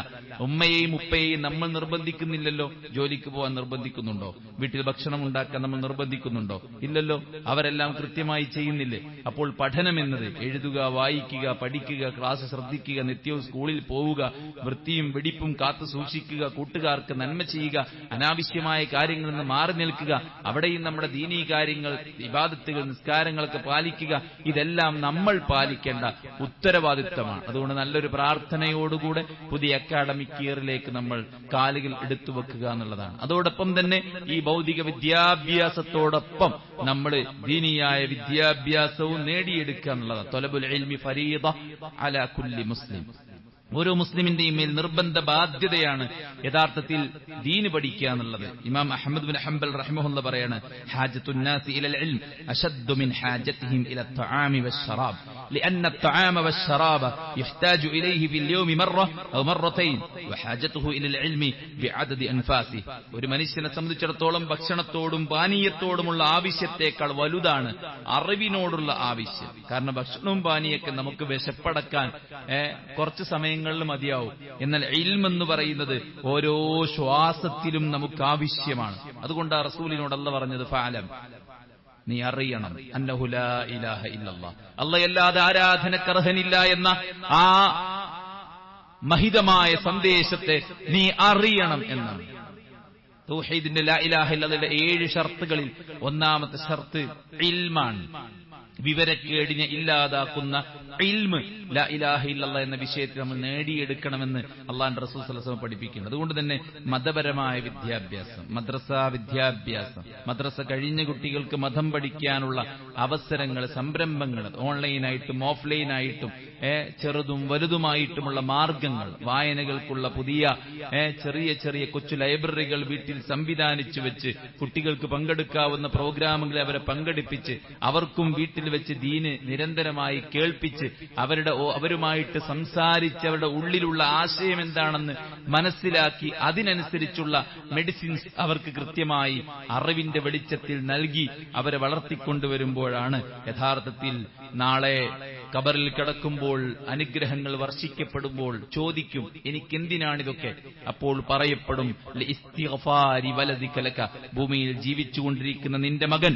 ഉമ്മയെയും ഉപ്പയെയും നമ്മൾ നിർബന്ധിക്കുന്നില്ലല്ലോ. ജോലിക്ക് പോകാൻ നിർബന്ധിക്കുന്നുണ്ടോ? വീട്ടിൽ ഭക്ഷണം ഉണ്ടാക്കാൻ നമ്മൾ നിർബന്ധിക്കുന്നുണ്ടോ? ഇല്ലല്ലോ. അവരെല്ലാം കൃത്യമായി ചെയ്യുന്നില്ലേ? അപ്പോൾ പഠനം എന്നത് എഴുതുക, വായിക്കുക, പഠിക്കുക, ക്ലാസ് ശ്രദ്ധിക്കുക, നിത്യവും സ്കൂളിൽ പോവുക, വൃത്തിയും വെടിപ്പും കാത്തു സൂക്ഷിക്കുക, കൂട്ടുകാർക്ക് നന്മ ചെയ്യുക, അനാവശ്യമായ കാര്യങ്ങളിൽ നിന്ന് മാറി നിൽക്കുക, അവിടെയും നമ്മുടെ ദീനീ കാര്യങ്ങൾ, ഇബാദത്തുകൾ, നിസ്കാരങ്ങളൊക്കെ പാലിക്കുക. ഇതെല്ലാം നമ്മൾ പാലിക്കേണ്ട ഉത്തരവാദിത്തമാണ്. അതുകൊണ്ട് നല്ലൊരു പ്രാർത്ഥനയോടുകൂടെ പുതിയ അക്കാഡമിക് ഇയറിലേക്ക് നമ്മൾ കാലുകൾ എടുത്തു വെക്കുക എന്നുള്ളതാണ്. അതോടൊപ്പം തന്നെ ഈ ഭൗതിക വിദ്യാഭ്യാസത്തോടൊപ്പം നമ്മൾ ദീനിയായ വിദ്യാഭ്യാസവും നേടിയെടുക്കുക എന്നുള്ളതാണ്. ത്വലബുൽ ഇൽമി ഫരീദ അലാ കുല്ലി മുസ്ലിം. ഓരോ മുസ്ലിമിന്റെയും മേൽ നിർബന്ധ ബാധ്യതയാണ് യഥാർത്ഥത്തിൽ ദീന് പഠിക്കുക എന്നുള്ളത്. ഇമാം അഹ്മദ് ബിൻ ഹംബൽ റഹിമഹുല്ലാഹ് പറയാണ്, ഹാജത്തുൻ നാസി ഇലൽ ഇൽം അശദ്ദു മിൻ ഹാജതിഹിം ഇല അത്അമി വശറാബ് لأن الطعام والشراب يحتاج إليه في اليوم مرة أو مرتين وحاجته إلى العلم بعدد أنفاسه. ഒരു മനുഷ്യനെ സംബന്ധിച്ചിടത്തോളം ഭക്ഷണത്തോടും പാനീയത്തോടുമുള്ള ആവശ്യത്തേക്കാൾ വലുതാണ് അറിവിനോടുള്ള ആവശ്യം. കാരണം ഭക്ഷണവും പാനീയൊക്കെ നമുക്ക് വിശപ്പടക്കാൻ കുറച്ച് സമയങ്ങളിൽ മതിയാവും. എന്നാൽ ഇൽം എന്ന് പറയുന്നത് ഓരോ ശ്വാസത്തിലും നമുക്ക് ആവശ്യമാണ്. അതുകൊണ്ടാണ് റസൂലിനോട് അല്ലാഹ് പറഞ്ഞത്, ഫഅലം, നീ അറിയണം, അന്നഹു ലാ ഇലാഹ ഇല്ലല്ലാഹ്, അല്ലാഹയല്ലാതെ ആരാധനക്കർഹനില്ല എന്ന ആ മഹിതമായ സന്ദേശത്തെ നീ അറിയണം എന്നാണ്. തൗഹീദിന്റെ ലാ ഇലാഹ ഇല്ലല്ലാഹയുടെ 7 ഷർത്തുകളിൽ 1-ാമത്തെ ഷർത്ത് ഇൽമാണ്. വിവരക്കേടിനെ ഇല്ലാതാക്കുന്ന ഇൽമ്, ലാ ഇലാഹ ഇല്ലല്ലാഹ് എന്ന വിഷയത്തിൽ നമ്മൾ നേടിയെടുക്കണമെന്ന് അല്ലാഹുവിന്റെ റസൂൽ സ്വല്ലല്ലാഹു അലൈഹി വസല്ലം പഠിപ്പിക്കുന്നു. അതുകൊണ്ട് തന്നെ മതപരമായ വിദ്യാഭ്യാസം, മദ്രസ വിദ്യാഭ്യാസം, മദ്രസ കഴിഞ്ഞ കുട്ടികൾക്ക് മതം പഠിക്കാനുള്ള അവസരങ്ങൾ, സംരംഭങ്ങൾ ഓൺലൈനായിട്ടും ഓഫ്ലൈനായിട്ടും ചെറുതും വലുതുമായിട്ടുമുള്ള മാർഗങ്ങൾ, വായനകൾക്കുള്ള പുതിയ ചെറിയ ചെറിയ കൊച്ചു ലൈബ്രറികൾ വീട്ടിൽ സംവിധാനിച്ചു വെച്ച് കുട്ടികൾക്ക് പങ്കെടുക്കാവുന്ന പ്രോഗ്രാമുകളെ അവരെ പങ്കെടുപ്പിച്ച് അവർക്കും വീട്ടിൽ വെച്ച് ദീന് നിരന്തരമായി കേൾപ്പിച്ച് അവരുമായിട്ട് സംസാരിച്ച് അവരുടെ ഉള്ളിലുള്ള ആശയം എന്താണെന്ന് മനസ്സിലാക്കി അതിനനുസരിച്ചുള്ള മെഡിസിൻസ് അവർക്ക് കൃത്യമായി അറിവിന്റെ വെളിച്ചത്തിൽ നൽകി അവരെ വളർത്തിക്കൊണ്ടുവരുമ്പോഴാണ് യഥാർത്ഥത്തിൽ നാളെ ഖബറിൽ കിടക്കുമ്പോൾ അനുഗ്രഹങ്ങൾ വർഷിക്കപ്പെടുമ്പോൾ ചോദിക്കും, എനിക്കെന്തിനാണിതൊക്കെ? അപ്പോൾ പറയപ്പെടും, ലിസ്തിഗ്ഫാരി വലദിക ലക, ഭൂമിയിൽ ജീവിച്ചുകൊണ്ടിരിക്കുന്ന നിന്റെ മകൻ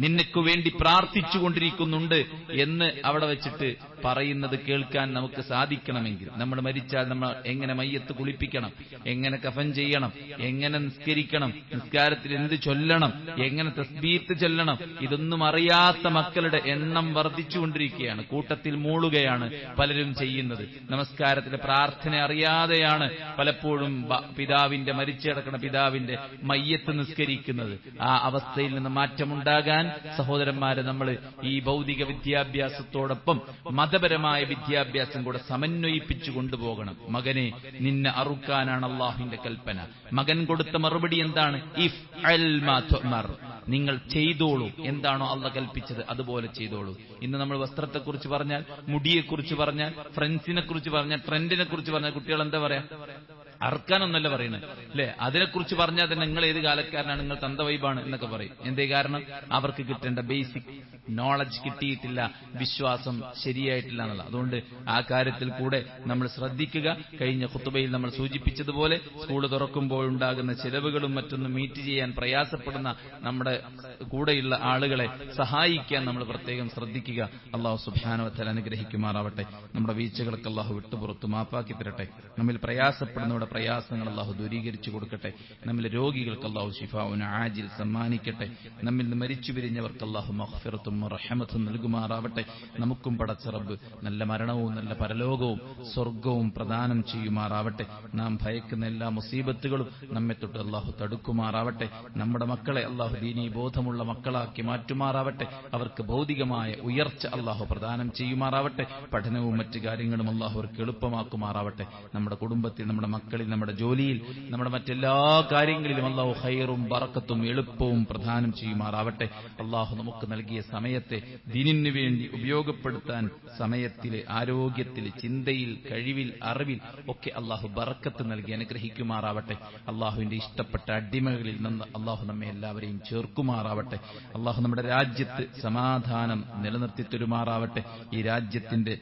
നിനക്കു വേണ്ടി പ്രാർത്ഥിച്ചുകൊണ്ടിരിക്കുന്നുണ്ട് എന്ന് അവിടെ വെച്ചിട്ട് പറയുന്നത് കേൾക്കാൻ നമുക്ക് സാധിക്കണമെങ്കിൽ, നമ്മൾ മരിച്ചാൽ നമ്മൾ എങ്ങനെ മയ്യത്ത് കുളിപ്പിക്കണം, എങ്ങനെ കഫൻ ചെയ്യണം, എങ്ങനെ നിസ്കരിക്കണം, നിസ്കാരത്തിൽ എന്ത് ചൊല്ലണം, എങ്ങനെ തസ്ബീഹ് ചൊല്ലണം, ഇതൊന്നും അറിയാത്ത മക്കളുടെ എണ്ണം വർദ്ധിച്ചുകൊണ്ടിരിക്കുകയാണ്. കൂട്ടത്തിൽ മൂളുകയാണ് പലരും ചെയ്യുന്നത്. നമസ്കാരത്തിലെ പ്രാർത്ഥന അറിയാതെയാണ് പലപ്പോഴും പിതാവിന്റെ മരിച്ചു കിടക്കുന്ന പിതാവിന്റെ മയ്യത്ത് നിസ്കരിക്കുന്നത്. ആ അവസ്ഥയിൽ നിന്ന് മാറ്റമുണ്ടാകാൻ സഹോദരന്മാരെ, നമ്മൾ ഈ ഭൗതിക വിദ്യാഭ്യാസത്തോടൊപ്പം മതപരമായ വിദ്യാഭ്യാസം കൂടെ സമന്വയിപ്പിച്ചു കൊണ്ടുപോകണം. മകനെ, നിന്നെ അറുക്കാനാണ് അള്ളാഹുവിന്റെ കൽപ്പന. മകൻ കൊടുത്ത മറുപടി എന്താണ്? ഇഫ് അൽ മാ തുഅ്മർ, നിങ്ങൾ ചെയ്തോളൂ, എന്താണോ അള്ളാഹ് കൽപ്പിച്ചത് അതുപോലെ ചെയ്തോളൂ. ഇന്ന് നമ്മൾ വസ്ത്രത്തെക്കുറിച്ച് പറഞ്ഞാൽ, മുടിയെക്കുറിച്ച് പറഞ്ഞാൽ, ഫ്രണ്ട്സിനെ കുറിച്ച് പറഞ്ഞാൽ, ട്രെൻഡിനെ കുറിച്ച് പറഞ്ഞാൽ കുട്ടികൾ എന്താ പറയാ? അറക്കാനൊന്നല്ല പറയുന്നത് അല്ലെ? അതിനെക്കുറിച്ച് പറഞ്ഞാൽ തന്നെ നിങ്ങൾ ഏത് കാലക്കാരനാണ്, നിങ്ങൾ തന്ത വൈബാണ് എന്നൊക്കെ പറയും. എന്തേ കാരണം? അവർക്ക് കിട്ടേണ്ട ബേസിക് നോളജ് കിട്ടിയിട്ടില്ല, വിശ്വാസം ശരിയായിട്ടില്ല എന്നുള്ള. അതുകൊണ്ട് ആ കാര്യത്തിൽ കൂടെ നമ്മൾ ശ്രദ്ധിക്കുക. കഴിഞ്ഞ ഖുതുബയിൽ നമ്മൾ സൂചിപ്പിച്ചതുപോലെ സ്കൂൾ തുറക്കുമ്പോൾ ഉണ്ടാകുന്ന ചിലവുകളും മറ്റൊന്നും മീറ്റ് ചെയ്യാൻ പ്രയാസപ്പെടുന്ന നമ്മുടെ കൂടെയുള്ള ആളുകളെ സഹായിക്കാൻ നമ്മൾ പ്രത്യേകം ശ്രദ്ധിക്കുക. അള്ളാഹു സുബ്ഹാനഹു വ തആല അനുഗ്രഹിക്കുമാറാവട്ടെ. നമ്മുടെ വീഴ്ചകൾക്ക് അള്ളാഹു വിട്ടുപുറത്തു മാപ്പാക്കി തരട്ടെ. നമ്മിൽ പ്രയാസപ്പെടുന്നവരുടെ പ്രയാസങ്ങൾ അള്ളാഹു ദൂരീകരിച്ചു കൊടുക്കട്ടെ. നമ്മിലെ രോഗികൾക്ക് അള്ളാഹു ശിഫാഉൻ ആജിൽ സമ്മാനിക്കട്ടെ. നമ്മിൽ നിന്ന് മരിച്ചു പിരിഞ്ഞവർക്ക് അള്ളാഹു മഗ്ഫിറത്തും റഹ്മത്തും നൽകുമാറാവട്ടെ. നമുക്കും പടച്ച റബ്ബ് നല്ല മരണവും നല്ല പരലോകവും സ്വർഗവും പ്രദാനം ചെയ്യുമാറാവട്ടെ. നാം ഭയക്കുന്ന എല്ലാ മുസീബത്തുകളും നമ്മെ തൊട്ട് അള്ളാഹു തടുക്കുമാറാവട്ടെ. നമ്മുടെ മക്കളെ അള്ളാഹു ദീനീ ബോധമുള്ള മക്കളാക്കി മാറ്റുമാറാവട്ടെ. അവർക്ക് ഭൗതികമായ ഉയർച്ച അള്ളാഹു പ്രദാനം ചെയ്യുമാറാവട്ടെ. പഠനവും മറ്റു കാര്യങ്ങളും അള്ളാഹു അവർക്ക് എളുപ്പമാക്കുമാറാവട്ടെ. നമ്മുടെ കുടുംബത്തിൽ, നമ്മുടെ മക്കളിൽ, നമ്മുടെ ജോലിയിൽ, നമ്മുടെ മറ്റെല്ലാ കാര്യങ്ങളിലും അള്ളാഹു ഖൈറും ബറക്കത്തും എളുപ്പവും പ്രദാനം ചെയ്യുമാറാവട്ടെ. അള്ളാഹു നമുക്ക് നൽകിയ സമയത്തെ ദീനിനു വേണ്ടി ഉപയോഗപ്പെടുത്താൻ സമയത്തിലെ, ആരോഗ്യത്തിൽ, ചിന്തയിൽ, കഴിവിൽ, അറിവിൽ ഒക്കെ അള്ളാഹു ബറക്കത്ത് നൽകി അനുഗ്രഹിക്കുമാറാവട്ടെ. അള്ളാഹുവിന്റെ ഇഷ്ടപ്പെട്ട അടിമകളിൽ നിന്ന് അള്ളാഹു നമ്മെ എല്ലാവരെയും ചേർക്കുമാറാവട്ടെ. അള്ളാഹു നമ്മുടെ രാജ്യത്ത് സമാധാനം നിലനിർത്തി തരുമാറാവട്ടെ. ഈ രാജ്യത്തിന്റെ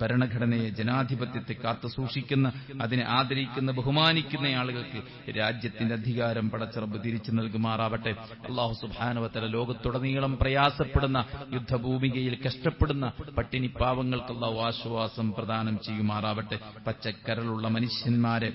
ഭരണഘടനയെ, ജനാധിപത്യത്തെ കാത്തു സൂക്ഷിക്കുന്ന, അതിനെ ആദരിക്കുന്ന, ബഹുമാനിക്കുന്ന ആളുകൾക്ക് രാജ്യത്തിന്റെ അധികാരം പടച്ച റബ്ബ് തിരിച്ചു നൽകുമാറാവട്ടെ. അല്ലാഹു സുബ്ഹാനഹു വ തആല ലോകത്തുടനീളം പ്രയാസപ്പെടുന്ന, യുദ്ധഭൂമികയിൽ കഷ്ടപ്പെടുന്ന പട്ടിണി പാവങ്ങൾക്ക് അല്ലാഹു ആശ്വാസം പ്രദാനം ചെയ്യുമാറാവട്ടെ. പച്ചക്കരളുള്ള മനുഷ്യന്മാരെ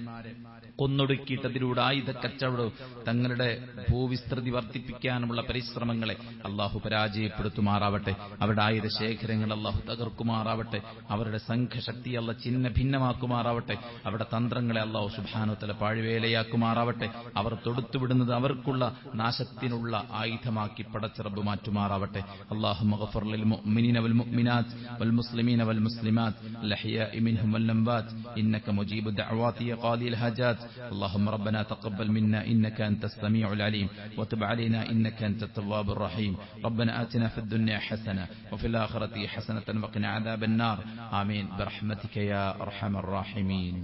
കൊന്നൊടുക്കിയിട്ട് അതിലൂടെ ആയുധ കച്ചവടവും തങ്ങളുടെ ഭൂവിസ്തൃതി വർദ്ധിപ്പിക്കാനുമുള്ള പരിശ്രമങ്ങളെ അള്ളാഹു പരാജയപ്പെടുത്തുമാറാവട്ടെ. അവരുടെ ആയുധ ശേഖരങ്ങൾ അള്ളാഹു തകർക്കുമാറാവട്ടെ. അവരുടെ സംഘശക്തി അള്ളാഹു ചിഹ്ന ഭിന്നമാക്കുമാറാവട്ടെ. അവരുടെ തന്ത്രങ്ങളെ അള്ളാഹു സുബ്ഹാനഹു വ തആല പാഴ്വേലയാക്കുമാറാവട്ടെ. അവർ തൊടുത്തുവിടുന്നത് അവർക്കുള്ള നാശത്തിനുള്ള ആയുധമാക്കി പടച്ച റബ്ബ് മാറ്റുമാറാവട്ടെ. അല്ലാഹുമ്മ ഗഫർ ലിൽ മുഅ്മിനീന വൽ മുഅ്മിനാത്ത് വൽ മുസ്ലിമീന വൽ മുസ്ലിമാത്ത് അൽ അഹ്യാഇ മിൻഹും വൽ അംവാത്ത് ഇന്നക മുജീബു ദഅവാതി യാ ഖാദിൽ ഹജാത്ത്. اللهم ربنا تقبل منا إنك أنت السميع العليم وتب علينا إنك أنت التواب الرحيم. ربنا آتنا في الدنيا حسنة وفي الآخرة حسنة وقنا عذاب النار. آمين برحمتك يا أرحم الراحمين.